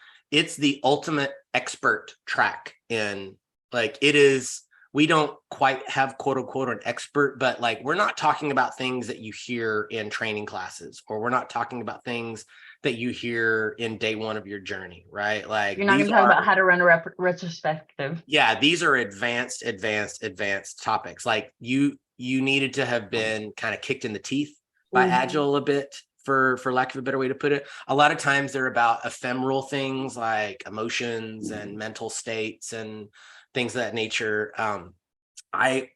ultimate expert track in like, it is. We don't quite have quote unquote an expert, but like, we're not talking about things that you hear in training classes, or we're not talking about things that you hear in day 1 of your journey, right? Like you're not going to talk about how to run a retrospective. Yeah. These are advanced topics. Like you needed to have been kind of kicked in the teeth by Agile a bit, for lack of a better way to put it. A lot of times they're about ephemeral things like emotions and mental states and things of that nature. I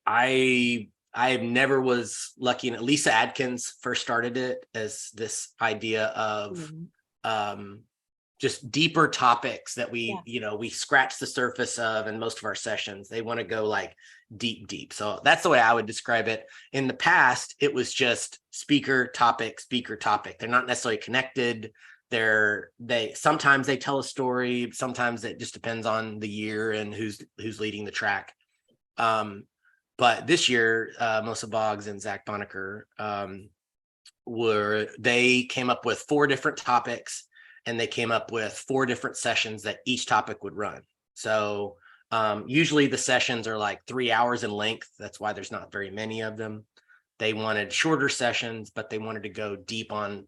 never was lucky, and Lisa Adkins first started it as this idea of just deeper topics that we scratch the surface of in most of our sessions. They want to go like deep. So that's the way I would describe it. In the past, it was just speaker topic. They're not necessarily connected. Sometimes they tell a story. Sometimes it just depends on the year and who's leading the track. But this year, Melissa Boggs and Zach Bonacker they came up with 4 different topics, and they came up with 4 different sessions that each topic would run. So usually the sessions are like 3 hours in length. That's why there's not very many of them. They wanted shorter sessions, but they wanted to go deep on,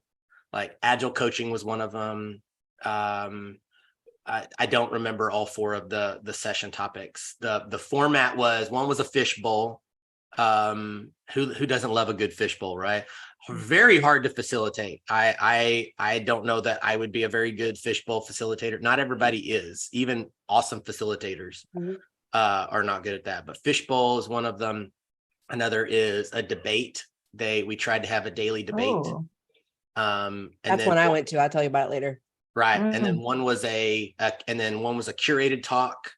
like, Agile coaching was one of them. I don't remember all 4 of the session topics. The format was, one was a fishbowl. Who doesn't love a good fishbowl, right? Very hard to facilitate. I don't know that I would be a very good fishbowl facilitator. Not everybody is. Even awesome facilitators are not good at that. But fishbowl is one of them. Another is a debate. We tried to have a daily debate. Oh. And that's one I went to. I'll tell you about it later. Right. And then one was a curated talk.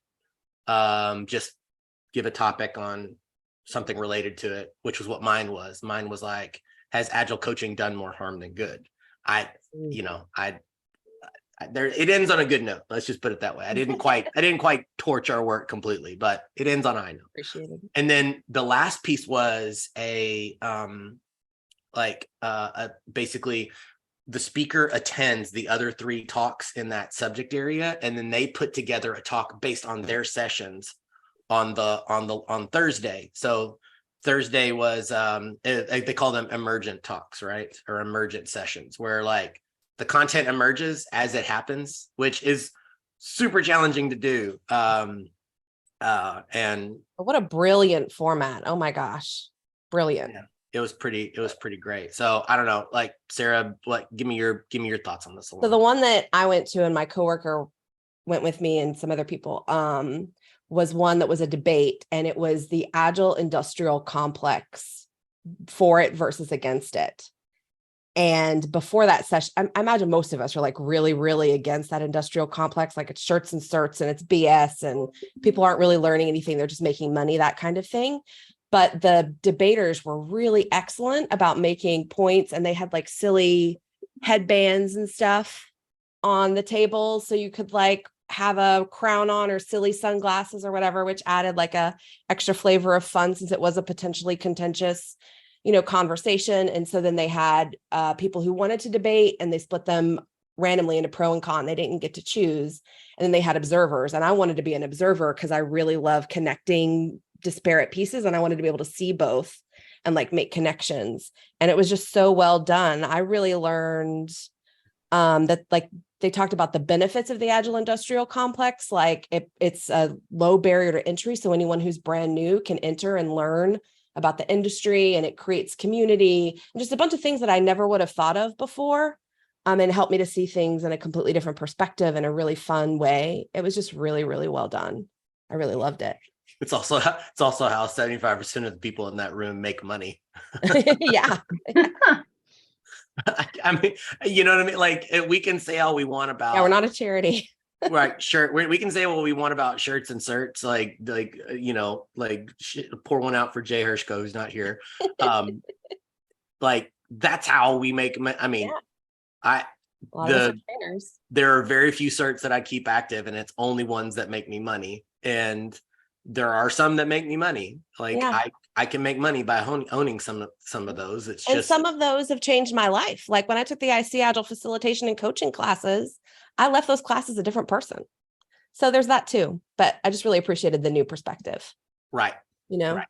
Just give a topic on something related to it, which was what mine was. Mine was like, has Agile coaching done more harm than good? It ends on a good note. Let's just put it that way. I didn't quite torch our work completely, but it ends on a high note. Appreciate it. And then the last piece was basically the speaker attends the other 3 talks in that subject area, and then they put together a talk based on their sessions on Thursday. So Thursday was they call them emergent talks, right? Or emergent sessions, where like the content emerges as it happens, which is super challenging to do. And what a brilliant format. Oh my gosh. Brilliant. Yeah, it was pretty great. So I don't know, like Sarah, give me your thoughts on this. So the one that I went to and my coworker went with me and some other people was one that was a debate, and it was the Agile industrial complex, for it versus against it. And before that session, I imagine most of us are like really, really against that industrial complex, like it's shirts and certs and it's BS and people aren't really learning anything. They're just making money, that kind of thing. But the debaters were really excellent about making points, and they had like silly headbands and stuff on the table. So you could like have a crown on or silly sunglasses or whatever, which added like a extra flavor of fun since it was a potentially contentious, conversation. And so then they had people who wanted to debate, and they split them randomly into pro and con. They didn't get to choose. And then they had observers, and I wanted to be an observer because I really love connecting disparate pieces, and I wanted to be able to see both and like make connections. And it was just so well done. I really learned that like they talked about the benefits of the Agile industrial complex. Like it's a low barrier to entry. So anyone who's brand new can enter and learn about the industry, and it creates community and just a bunch of things that I never would have thought of before. And helped me to see things in a completely different perspective in a really fun way. It was just really, really well done. I really loved it. It's also how 75% of the people in that room make money. Yeah. I mean, you know what I mean? Like we can say all we want about. Yeah, we're not a charity. Right, sure. We can say what we want about shirts and certs, pour one out for Jay Hershko, who's not here. Like that's how we make. I mean, yeah. There are very few certs that I keep active, and it's only ones that make me money. And there are some that make me money. Like I can make money by owning some of those. And some of those have changed my life. Like when I took the IC Agile facilitation and coaching classes, I left those classes a different person. So there's that too. But I just really appreciated the new perspective. Right. Right.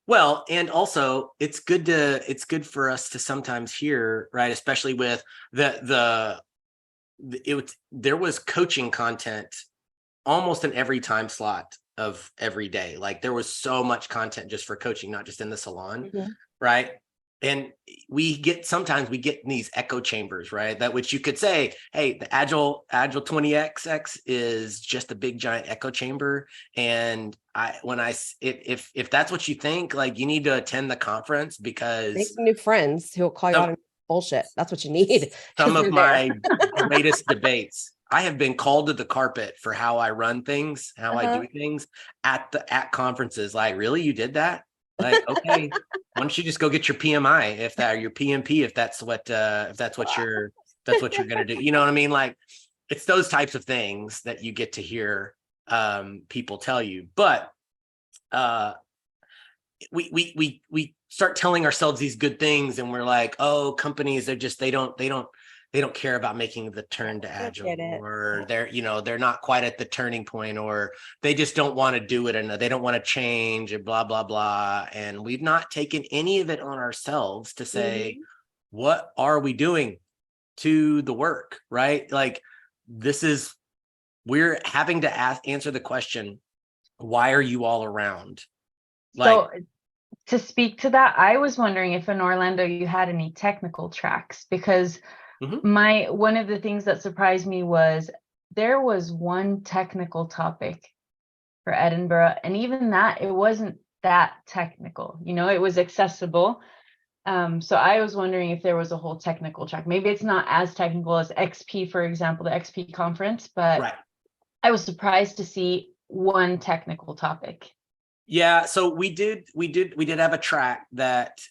Well, and also it's good for us to sometimes hear, right? Especially with there was coaching content almost in every time slot of every day. Like there was so much content just for coaching, not just in the salon, right? And sometimes we get in these echo chambers, right? That which you could say, hey, the Agile 20XX is just a big giant echo chamber. And if that's what you think, like you need to attend the conference because make some new friends who'll call you on bullshit. That's what you need. Some of my greatest debates, I have been called to the carpet for how I run things, how I do things at conferences. Like, really, you did that? Like, okay, why don't you just go get your PMI your PMP if that's what you're gonna do. You know what I mean? Like, it's those types of things that you get to hear people tell you. But we start telling ourselves these good things, and we're like, oh, companies are just they don't care about making the turn to Agile, or they're not quite at the turning point, or they just don't want to do it and they don't want to change and blah, blah, blah. And we've not taken any of it on ourselves to say, what are we doing to the work, right? Like we're having to answer the question, why are you all around? So to speak to that, I was wondering if in Orlando you had any technical tracks, because one of the things that surprised me was there was one technical topic for Edinburgh, and even that, it wasn't that technical, it was accessible. So I was wondering if there was a whole technical track. Maybe it's not as technical as XP, for example, the XP conference, but I was surprised to see one technical topic. Yeah, so we did have a track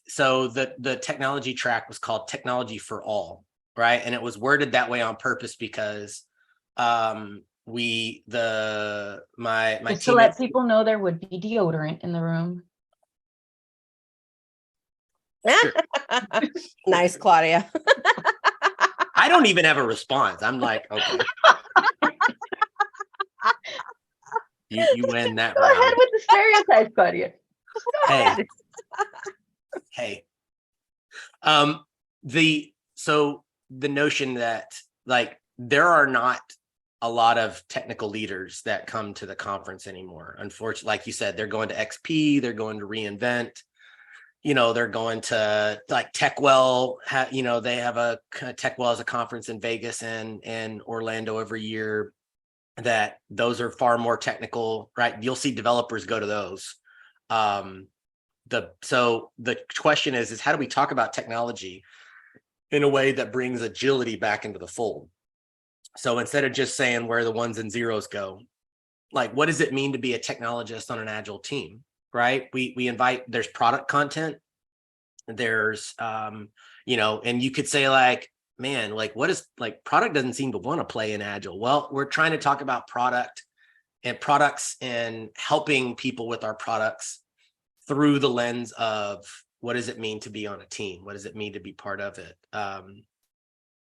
so the technology track was called Technology for All. Right. And it was worded that way on purpose because my just to let people know there would be deodorant in the room. Sure. Nice, Claudia. I don't even have a response. I'm like, okay. You win that Go round. ahead with the stereotypes, Claudia. Hey, Hey, the notion that like there are not a lot of technical leaders that come to the conference anymore. Unfortunately, like you said, they're going to XP, they're going to reInvent, they're going to like TechWell. They have a TechWell as a conference in Vegas and Orlando every year. That those are far more technical, right? You'll see developers go to those. So the question is how do we talk about technology in a way that brings agility back into the fold? So instead of just saying where the ones and zeros go, like what does it mean to be a technologist on an Agile team, right? We invite, there's product content, there's and you could say like, man, like what is like product doesn't seem to want to play in Agile. Well, we're trying to talk about product and products and helping people with our products through the lens of what does it mean to be on a team? What does it mean to be part of it?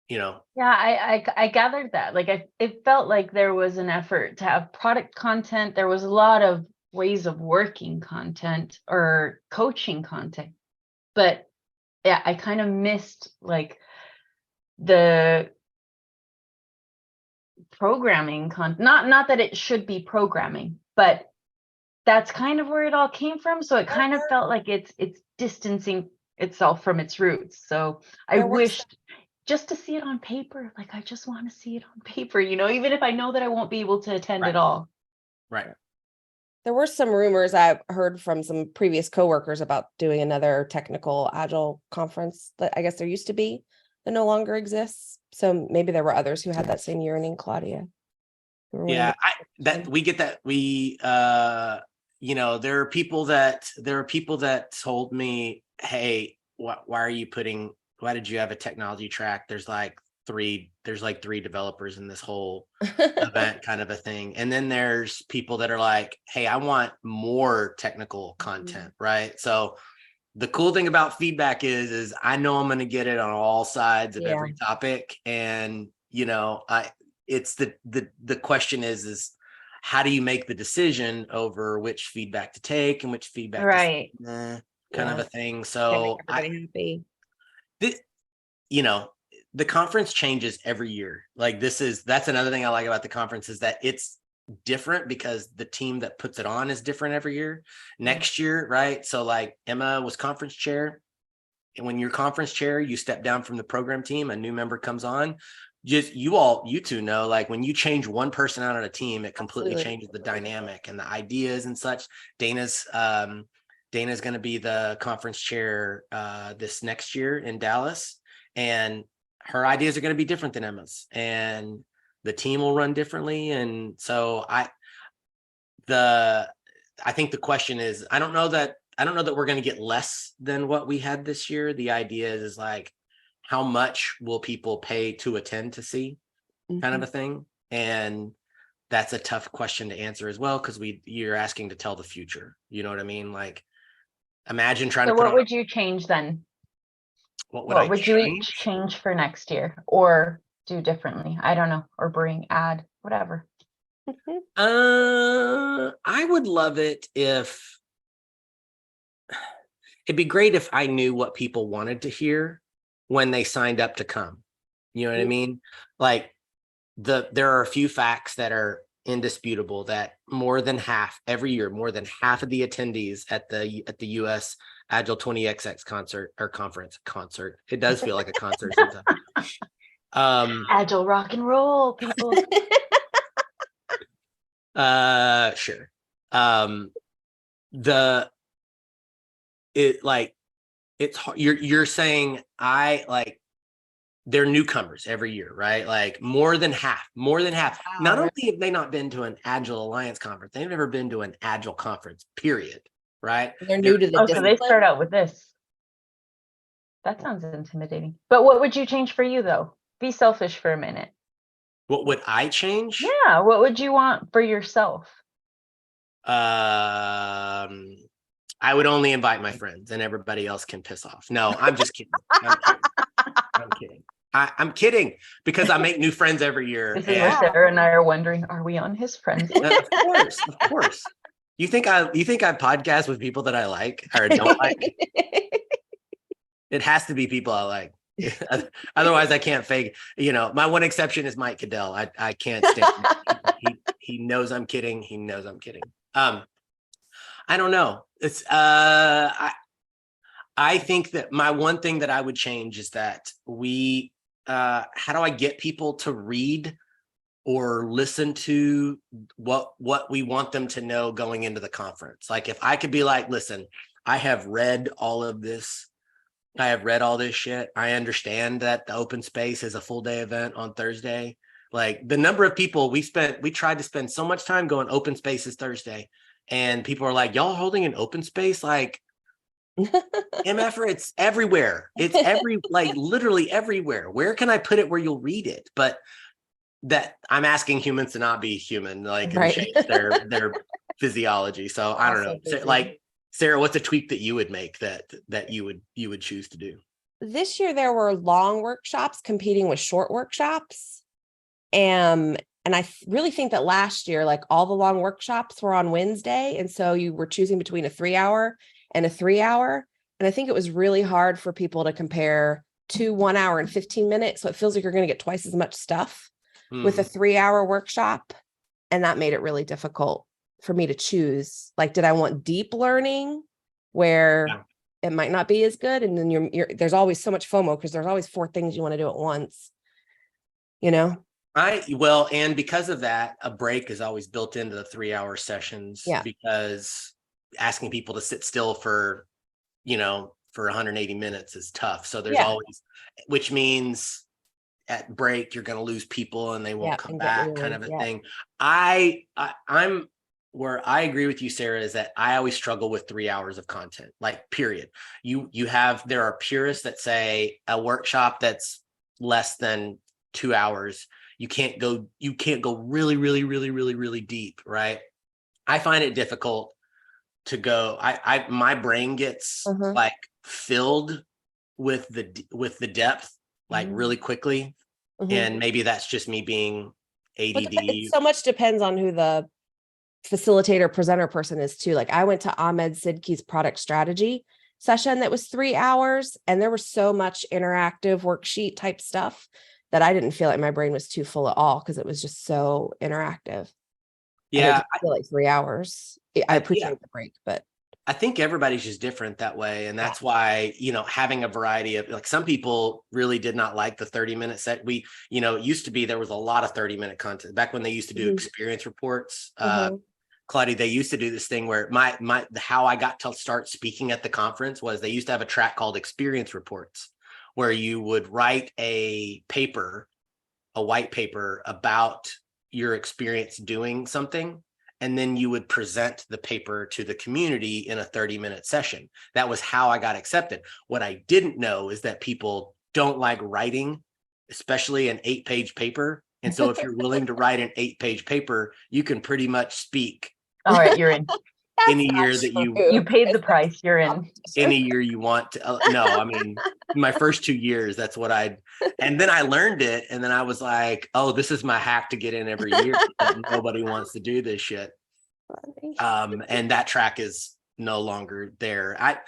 Yeah, I gathered that. Like it felt like there was an effort to have product content. There was a lot of ways of working content or coaching content. But yeah, I kind of missed like the programming content. Not that it should be programming, but that's kind of where it all came from. So it kind of felt like it's distancing itself from its roots. So I wished just to see it on paper. Like I just want to see it on paper, even if I know that I won't be able to attend Right. at all. Right. There were some rumors I've heard from some previous coworkers about doing another technical Agile conference that I guess there used to be that no longer exists. So maybe there were others who had that same yearning, Claudia. Yeah, we get that. We there are people that told me, hey, why did you have a technology track? There's like three developers in this whole event kind of a thing. And then there's people that are like, hey, I want more technical content, right? So the cool thing about feedback is I know I'm going to get it on all sides of every topic. And, it's the question is how do you make the decision over which feedback to take and which feedback Right. to kind of a thing. So happy. The conference changes every year. Like that's another thing I like about the conference is that it's different because the team that puts it on is different every year. Next year, right? So like Emma was conference chair. And when you're conference chair, you step down from the program team, a new member comes on. Just you two know, like when you change one person out on a team, it completely changes the dynamic and the ideas and such. Dana's going to be the conference chair this next year in Dallas, and her ideas are going to be different than Emma's, and the team will run differently. And so I think the question is, I don't know that we're going to get less than what we had this year. The idea is like, how much will people pay to attend to see, kind of a thing. And that's a tough question to answer as well, because you're asking to tell the future. You know what I mean? Like, imagine trying to put what would you change then? What would you change for next year or do differently? I don't know, or add, whatever. I would love it if it'd be great if I knew what people wanted to hear when they signed up to come. You know what I mean? Like there are a few facts that are indisputable that more than half every year, more than half of the attendees at the US Agile 20XX conference. It does feel like a concert sometimes. Agile rock and roll, people. Sure. It's hard. You're saying they're newcomers every year, right? Like more than half. Wow, not only have they not been to an Agile Alliance conference, they've never been to an Agile conference, period. Right? They're new to the discipline. So they start out with this. That sounds intimidating. But what would you change for you though? Be selfish for a minute. What would I change? Yeah, what would you want for yourself? I would only invite my friends and everybody else can piss off. No, I'm just kidding. I'm kidding because I make new friends every year. This is where Sarah and I are wondering, are we on his friends list? Of course. You think I podcast with people that I like or don't like? It has to be people I like. Otherwise, I can't fake. My one exception is Mike Cadell. I can't stand him. He knows I'm kidding. He knows I'm kidding. I don't know. It's I think that my one thing that I would change is that how do I get people to read or listen to what we want them to know going into the conference? Like, if I could be like, listen, I have read all of this. I have read all this shit. I understand that the open space is a full day event on Thursday. Like, the number of people we tried to spend so much time going open space is Thursday. And people are like, y'all holding an open space? Like, MFR, it's everywhere. It's literally everywhere. Where can I put it where you'll read it? But that I'm asking humans to not be human, like, and change their physiology. So I don't know. So, like, Sarah, what's a tweak that you would make that you would choose to do? This year there were long workshops competing with short workshops. And I really think that last year, like, all the long workshops were on Wednesday. And so you were choosing between a 3-hour and a 3-hour. And I think it was really hard for people to compare 2 1 hour and 15 minutes. So it feels like you're going to get twice as much stuff with a 3-hour workshop. And that made it really difficult for me to choose. Like, did I want deep learning where it might not be as good? And then there's always so much FOMO because there's always 4 things you want to do at once, and because of that, a break is always built into the 3-hour sessions, because asking people to sit still for 180 minutes is tough. So there's always, which means at break, you're going to lose people and they won't come back, kind of a thing. I'm where I agree with you, Sarah, is that I always struggle with 3 hours of content, like, period. There are purists that say a workshop that's less than 2 hours, you can't go really, really, really, really, really deep, right? I find it difficult to go. My brain gets like filled with the depth, like, really quickly. And maybe that's just me being ADD. It so much depends on who the facilitator presenter person is too. Like, I went to Ahmed Sidki's product strategy session that was 3 hours, and there was so much interactive worksheet type stuff that I didn't feel like my brain was too full at all, because it was just so interactive. Yeah, I feel like 3 hours. I appreciate the break, but I think everybody's just different that way. And that's why, having a variety of, like, some people really did not like the 30-minute set. It used to be, there was a lot of 30-minute content back when they used to do experience reports. Claudia, they used to do this thing where how I got to start speaking at the conference was they used to have a track called experience reports, where you would write a white paper about your experience doing something. And then you would present the paper to the community in a 30-minute session. That was how I got accepted. What I didn't know is that people don't like writing, especially an 8-page paper. And so if you're willing to write an 8-page paper, you can pretty much speak. All right, you're in. Any year that you paid the price, you're in. Any year you want to. No, I mean, my first 2 years, that's what and then I learned it. And then I was like, oh, this is my hack to get in every year. Nobody wants to do this shit. And that track is no longer there.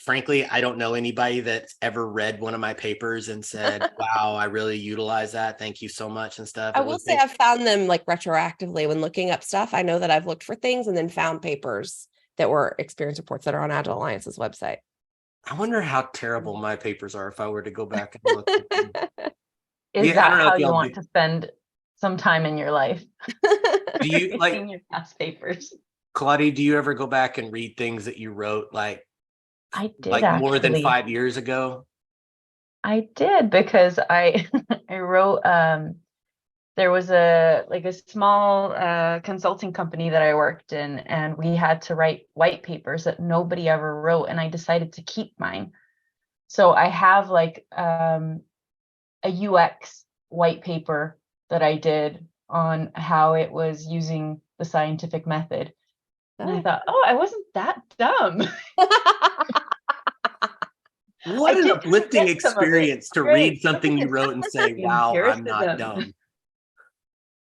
Frankly, I don't know anybody that's ever read one of my papers and said, wow, I really utilize that. Thank you so much and stuff. I will say I've found them, like, retroactively when looking up stuff. I know that I've looked for things and then found papers that were experience reports that are on Agile Alliance's website. I wonder how terrible my papers are if I were to go back and look at them. Is that how you want to spend some time in your life? Do you like your past papers? Claudia, do you ever go back and read things that you wrote, like, I did, like, more than 5 years ago? I did, because I wrote, there was a small consulting company that I worked in, and we had to write white papers that nobody ever wrote, and I decided to keep mine. So I have a UX white paper that I did on how it was using the scientific method. And I thought, I wasn't that dumb. What an uplifting experience to read something you wrote and say, wow, I'm not dumb.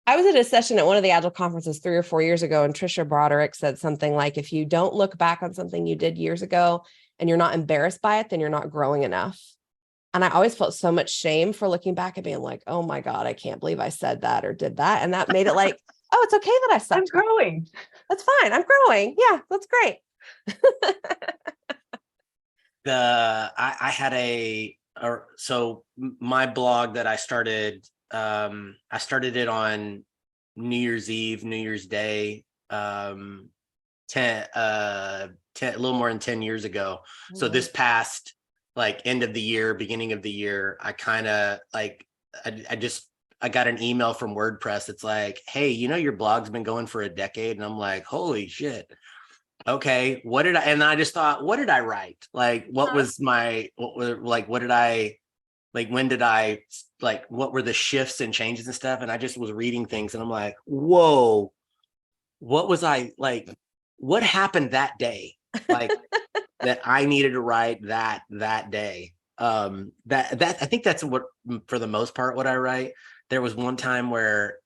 I was at a session at one of the Agile conferences 3 or 4 years ago, and Trisha Broderick said something like, if you don't look back on something you did years ago and you're not embarrassed by it, then you're not growing enough. And I always felt so much shame for looking back and being like, oh my God, I can't believe I said that or did that. And that made it like, oh, it's okay that I sucked. I'm growing. That's fine. I'm growing. Yeah, that's great. I had so my blog that I started it on New Year's Eve, New Year's Day, 10 a little more than 10 years ago. So this past like end of the year, beginning of the year, I kind of like, I got an email from WordPress. It's like, hey, your blog's been going for a decade. And I'm like, holy shit. Okay. And I just thought, what did I write? Like, what were the shifts and changes and stuff? And I just was reading things and I'm like, whoa, what was I like? What happened that day? Like that I needed to write that day. That I think that's what, for the most part, what I write. There was one time where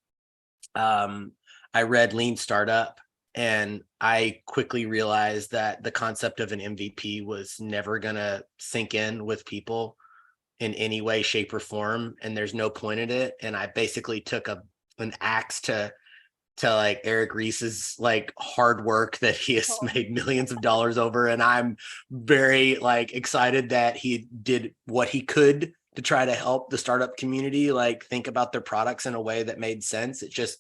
I read Lean Startup, and I quickly realized that the concept of an MVP was never gonna sink in with people in any way, shape, or form, and there's no point in it. And I basically took an axe to like Eric Ries's like hard work that he has made millions of dollars over. And I'm very like excited that he did what he could to try to help the startup community like think about their products in a way that made sense. It just,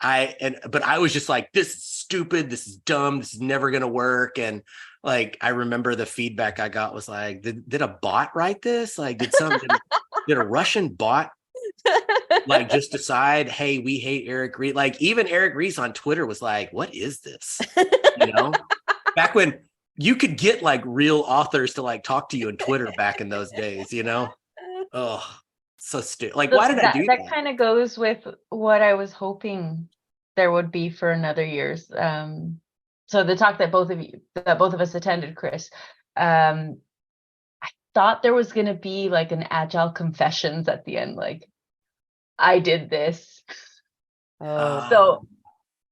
but I was just like, this is stupid, this is dumb, this is never gonna work. And like I remember the feedback I got was like, did a bot write this? Like did a Russian bot like just decide, hey, we hate Eric Ries? Like even Eric Ries on Twitter was like, what is this? Back when you could get like real authors to like talk to you on Twitter back in those days, Oh, so stupid. Like, why did I do that? That kind of goes with what I was hoping there would be for another year's. So the talk that both of us attended, Chris, I thought there was going to be like an Agile confessions at the end, like I did this. So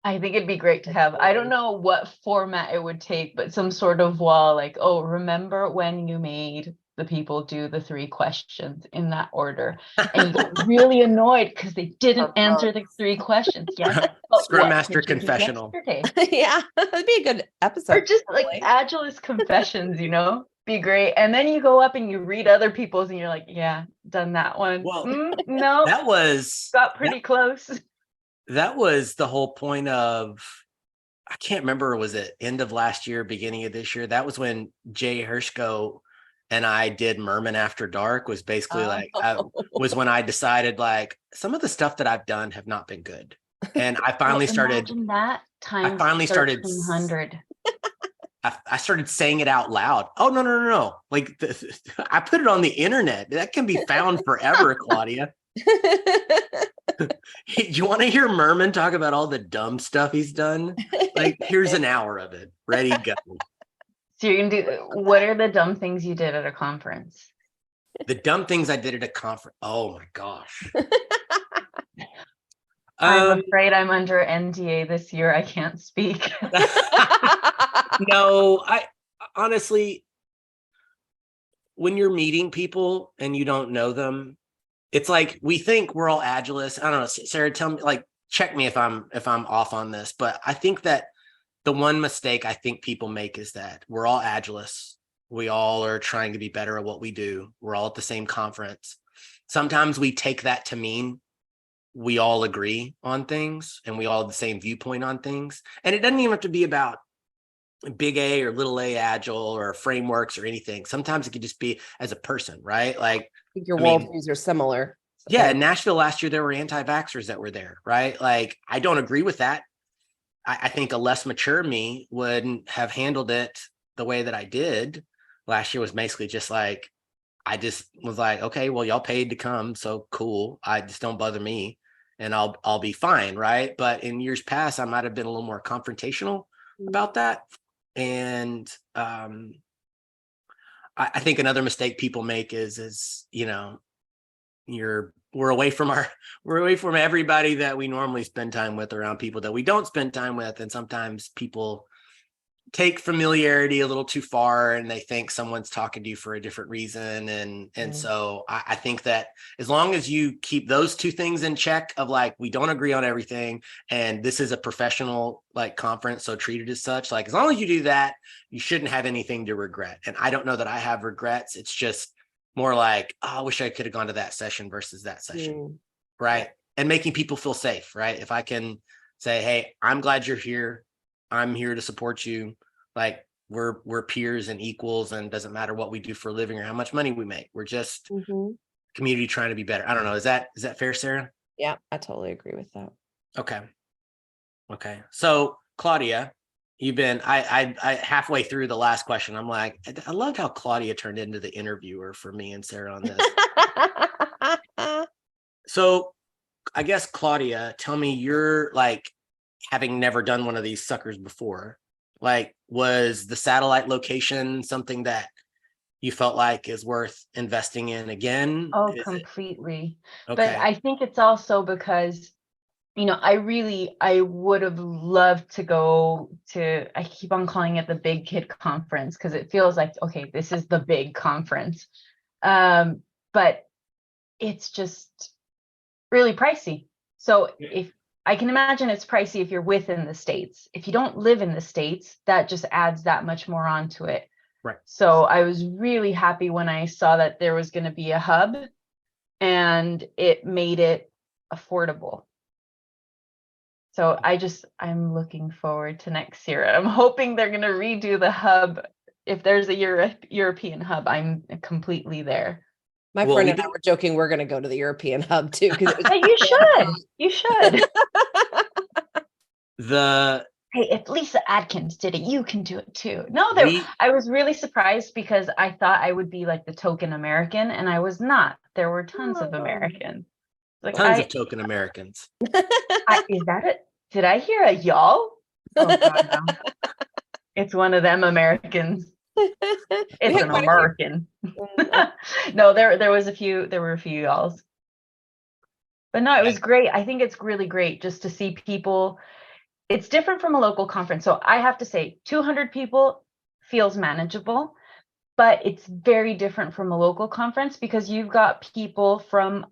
I think it'd be great to have, I don't know what format it would take, but some sort of wall, like, oh, remember when you made the people do the 3 questions in that order, and you got really annoyed because they didn't answer the 3 questions. Yes. Scrum Master confessional. Yeah, that'd be a good episode. Or just like Agilist confessions, be great. And then you go up and you read other people's and you're like, yeah, done that one. Well, no, got pretty close. That was the whole point of, I can't remember, was it end of last year, beginning of this year? That was when Jay Hershko and I did Murman After Dark, was basically was when I decided like some of the stuff that I've done have not been good. And I finally started. Imagine that times I finally started 1,300. I started saying it out loud. Oh, no. Like I put it on the internet. That can be found forever, Claudia. You want to hear Murman talk about all the dumb stuff he's done? Like, here's an hour of it. Ready, go. So you're going to do, what are the dumb things you did at a conference? The dumb things I did at a conference. Oh my gosh. I'm afraid I'm under NDA this year. I can't speak. No, I honestly, when you're meeting people and you don't know them, it's like we think we're all Agilists. I don't know, Sarah, tell me, like, check me if I'm off on this, but I think that the one mistake I think people make is that we're all Agilists. We all are trying to be better at what we do. We're all at the same conference. Sometimes we take that to mean we all agree on things and we all have the same viewpoint on things. And it doesn't even have to be about big A or little a Agile or frameworks or anything. Sometimes it could just be as a person, right? Like, I think your worldviews are similar. Yeah, in Nashville last year, there were anti-vaxxers that were there, right? Like, I don't agree with that. I think a less mature me wouldn't have handled it the way that I did. Last year was basically just like, I just was like, okay, well, y'all paid to come, so cool. I just don't bother me and I'll be fine, right? But in years past, I might have been a little more confrontational about that. And I think another mistake people make is you're we're away from everybody that we normally spend time with, around people that we don't spend time with. And sometimes people take familiarity a little too far, and they think someone's talking to you for a different reason. And so I think that as long as you keep those two things in check, of like, we don't agree on everything, and this is a professional like conference, so treat it as such. Like, as long as you do that, you shouldn't have anything to regret. And I don't know that I have regrets. It's just more like, oh, I wish I could have gone to that session versus that session. Right. And making people feel safe. Right. If I can say, hey, I'm glad you're here, I'm here to support you. Like, we're peers and equals, and doesn't matter what we do for a living or how much money we make. We're just community trying to be better. I don't know. Is that fair, Sarah? Yeah, I totally agree with that. Okay. So Claudia, you've been, I halfway through the last question, I'm like, I love how Claudia turned into the interviewer for me and Sarah on this. So I guess, Claudia, tell me, you're like, having never done one of these suckers before, like, was the satellite location something that you felt like is worth investing in again? Oh, completely. Okay. But I think it's also because, I would have loved to go to, I keep on calling it the Big Kid Conference, because it feels like, okay, this is the big conference. But it's just really pricey. So if I can imagine, it's pricey if you're within the States. If you don't live in the States, that just adds that much more onto it. Right. I So I was really happy when I saw that there was going to be a hub, and it made it affordable. So I'm looking forward to next year. I'm hoping they're going to redo the hub. If there's a European hub, I'm completely there. My friend and I were joking, we're going to go to the European hub too. You should. Hey, if Lisa Adkins did it, you can do it too. No, I was really surprised, because I thought I would be like the token American, and I was not. There were tons of Americans. Like, tons of token Americans. Is that it? Did I hear a y'all? Oh God, no. It's one of them Americans. It's an American. No, there were a few y'alls. But no, it was great. I think it's really great just to see people. It's different from a local conference. So I have to say, 200 people feels manageable, but it's very different from a local conference, because you've got people from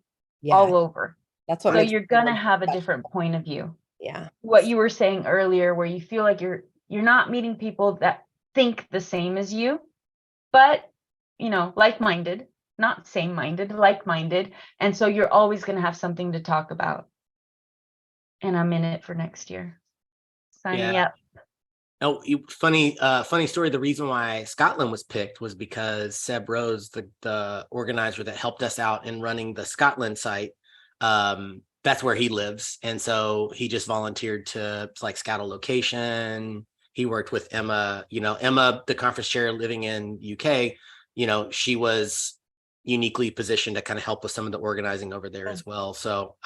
all over. That's what. So you're gonna have a different point of view. Yeah. What you were saying earlier, where you feel like you're not meeting people that think the same as you, but like-minded, not same-minded, like-minded. And so you're always going to have something to talk about. And I'm in it for next year. Sign me up. Oh, funny story. The reason why Scotland was picked was because Seb Rose, the organizer that helped us out in running the Scotland site, that's where he lives. And so he just volunteered to like scout a location. He worked with Emma, Emma, the conference chair living in UK, she was uniquely positioned to kind of help with some of the organizing over there as well. So,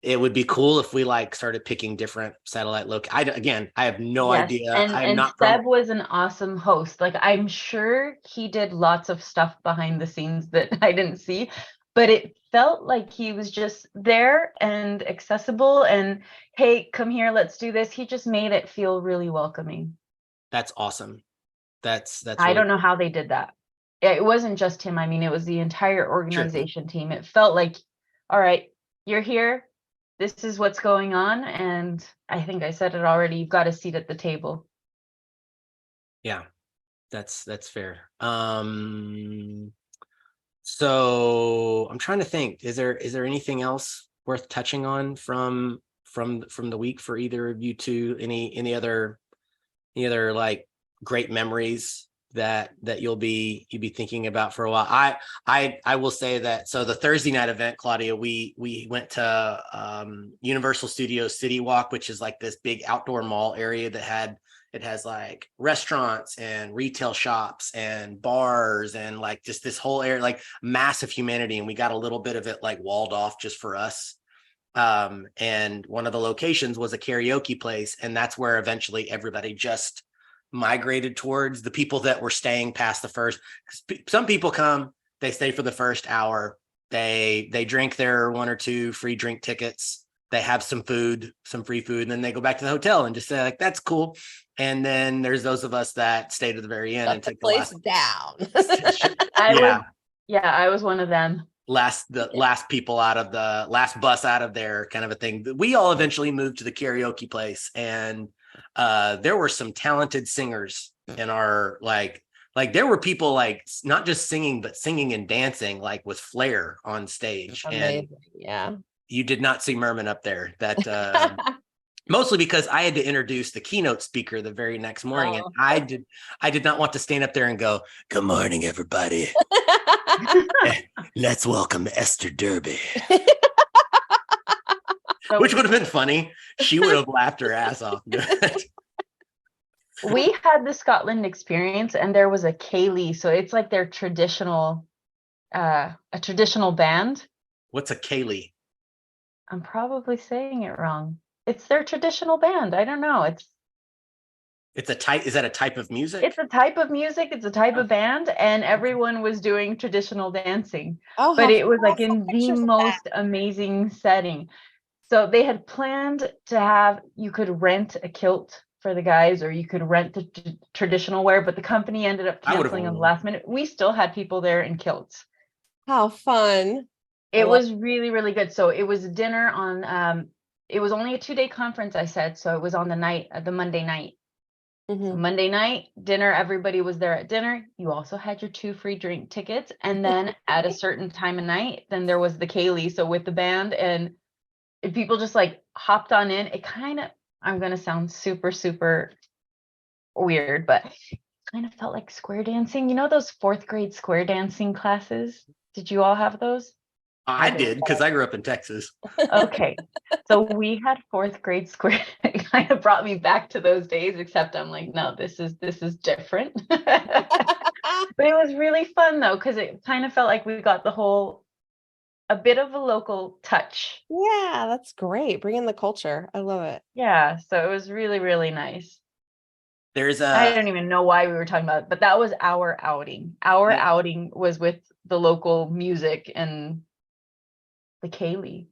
it would be cool if we like started picking different satellite I have no idea. And Seb was an awesome host. Like, I'm sure he did lots of stuff behind the scenes that I didn't see, but it felt like he was just there and accessible, and hey, come here, let's do this. He just made it feel really welcoming. That's awesome. That's I don't know how they did that. It wasn't just him. I mean, it was the entire organization team. It felt like, all right, you're here. This is what's going on. And I think I said it already. You've got a seat at the table. Yeah, that's fair. So I'm trying to think, is there anything else worth touching on from the week for either of you two? Any other like great memories that you'll be thinking about for a while? I will say that, so the Thursday night event, Claudia, we went to Universal Studios City Walk, which is like this big outdoor mall area that has like restaurants and retail shops and bars and like just this whole area, like massive humanity. And we got a little bit of it like walled off just for us. And one of the locations was a karaoke place. And that's where eventually everybody just migrated towards. The people that were staying past the first, some people come, they stay for the first hour, They drink their 1 or 2 free drink tickets. They have some food, some free food, and then they go back to the hotel and just say like, that's cool. And then there's those of us that stay to the very end and take the place last down. I was one of them. Last people out of the last bus out of there, kind of a thing. We all eventually moved to the karaoke place, and there were some talented singers in our like there were people like not just singing but singing and dancing like with flair on stage. Amazing. And Yeah. you did not see Murman up there. That mostly because I had to introduce the keynote speaker the very next morning, and I did not want to stand up there and go, "Good morning, everybody. Let's welcome Esther Derby," which would have been funny. She would have laughed her ass off. We had the Scotland experience, and there was a Ceilidh, so it's like their traditional, a traditional band. What's a Ceilidh? I'm probably saying it wrong. It's their traditional band. I don't know. It's a type. Is that a type of music? It's a type of music. It's a type of band, and everyone was doing traditional dancing. Oh, but it was like in the most amazing setting. So they had planned to have, you could rent a kilt for the guys, or you could rent the traditional wear, but the company ended up canceling on the last minute. We still had people there in kilts. How fun. It was really, really good. So it was dinner on, it was only a 2-day conference, I said. So it was on the Monday night. Mm-hmm. So Monday night, dinner, everybody was there at dinner. You also had your 2 free drink tickets. And then at a certain time of night, then there was the Ceilidh. So with the band, and people just like hopped on in. It kind of, I'm going to sound super, super weird, but it kind of felt like square dancing. You know, those 4th grade square dancing classes? Did you all have those? I did, because I grew up in Texas. Okay. So we had 4th grade square. It kind of brought me back to those days, except I'm like, no, this is different. But it was really fun though, because it kind of felt like we got a bit of a local touch. Yeah, that's great. Bring in the culture. I love it. Yeah. So it was really, really nice. There's I don't even know why we were talking about it, but that was our outing. Our outing was with the local music and the Ceilidh.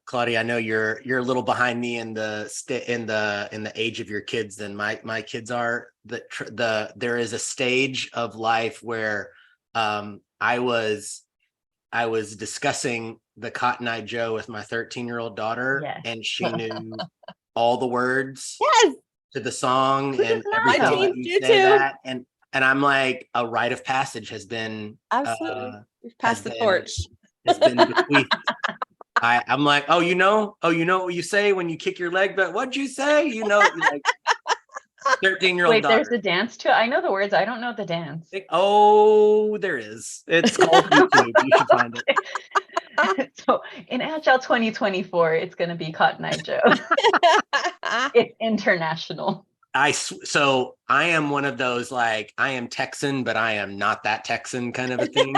Claudia, I know you're a little behind me in the age of your kids than my kids are. There is a stage of life where I was discussing the Cotton Eye Joe with my 13-year-old daughter, Yes. and she knew all the words to the song and everything that you say that, and I'm like, a rite of passage has been absolutely we've passed the torch. Has been bequeathed. I'm like, you know what you say when you kick your leg, but what'd you say? You know, like 13-year-old Wait, daughter. there's a dance to it. I know the words. I don't know the dance. There is. It's called YouTube. You should find it. So in Agile 2024, it's going to be Cotton Eye Joe. It's international. So I am one of those, like, I am Texan, but I am not that Texan kind of a thing.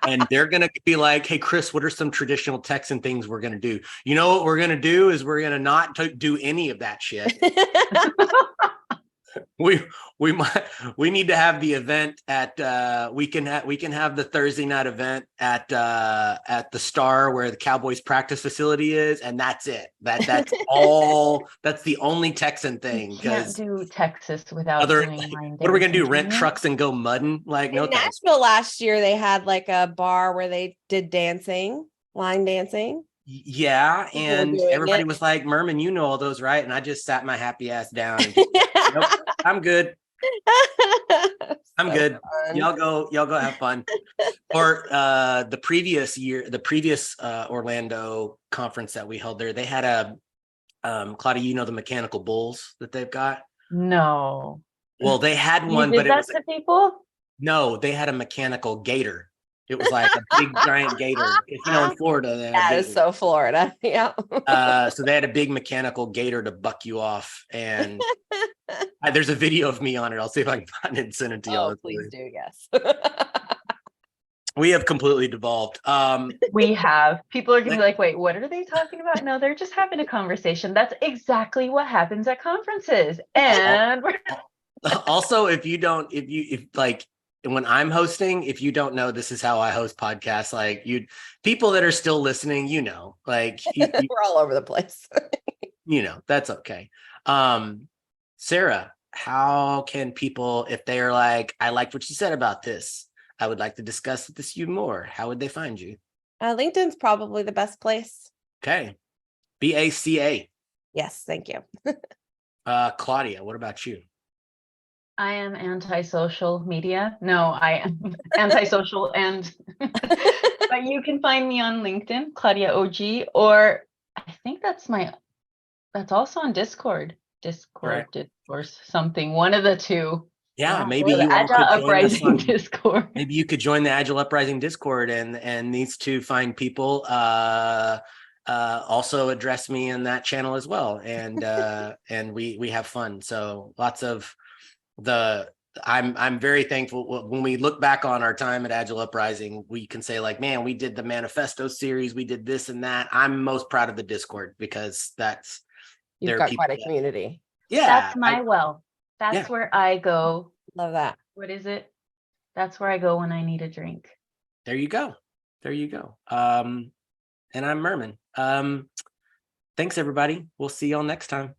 And they're going to be like, hey, Chris, what are some traditional Texan things we're going to do? You know what we're going to do is we're going to not do any of that shit. We need to have the event at we can have the Thursday night event at the Star where the Cowboys practice facility is, and that's it. That's all. That's the only Texan thing. You can't do Texas without doing line what are we gonna do? Rent dancing? trucks and go mudding? Like, no in thanks. Nashville last year, they had like a bar where they did dancing, line dancing. Yeah, and everybody was like, Murman, you know all those, right? And I just sat my happy ass down and just, nope, I'm good. I'm good. Fun. Y'all go have fun. Or the previous Orlando conference that we held there, they had a Claudia, you know the mechanical bulls that they've got? No. Well, they had one, but it was to people? No, they had a mechanical gator. It was like a big giant gator. If you know, in Florida, that is so Florida. Yeah. So they had a big mechanical gator to buck you off, and there's a video of me on it. I'll see if I can find it and send it to y'all. Please do. Yes. We have completely devolved. We have. People are gonna be like, wait, what are they talking about? No, they're just having a conversation. That's exactly what happens at conferences. And also, if when I'm hosting, if you don't know, this is how I host podcasts. Like people that are still listening, like we're all over the place. That's okay. Sarah, how can people, if they are like, I liked what you said about this, I would like to discuss this you more, how would they find you? LinkedIn's probably the best place. Okay. BACA. Yes, thank you. Claudia, what about you? I am anti-social media. No, I am anti-social but you can find me on LinkedIn, Claudia OG, or I think that's also on Discord, Right. Discourse, something, one of the two. Yeah, maybe Or the you all Agile could join us Uprising on Discord. maybe you could join the Agile Uprising Discord and these two fine people also address me in that channel as well. And and we have fun. So lots of I'm very thankful when we look back on our time at Agile Uprising, we can say like, man, we did the manifesto series, we did this and that. I'm most proud of the Discord because You've got quite a community. Yeah. That's my well. That's where I go. Love that. What is it? That's where I go when I need a drink. There you go. And I'm Murman. Thanks everybody. We'll see y'all next time.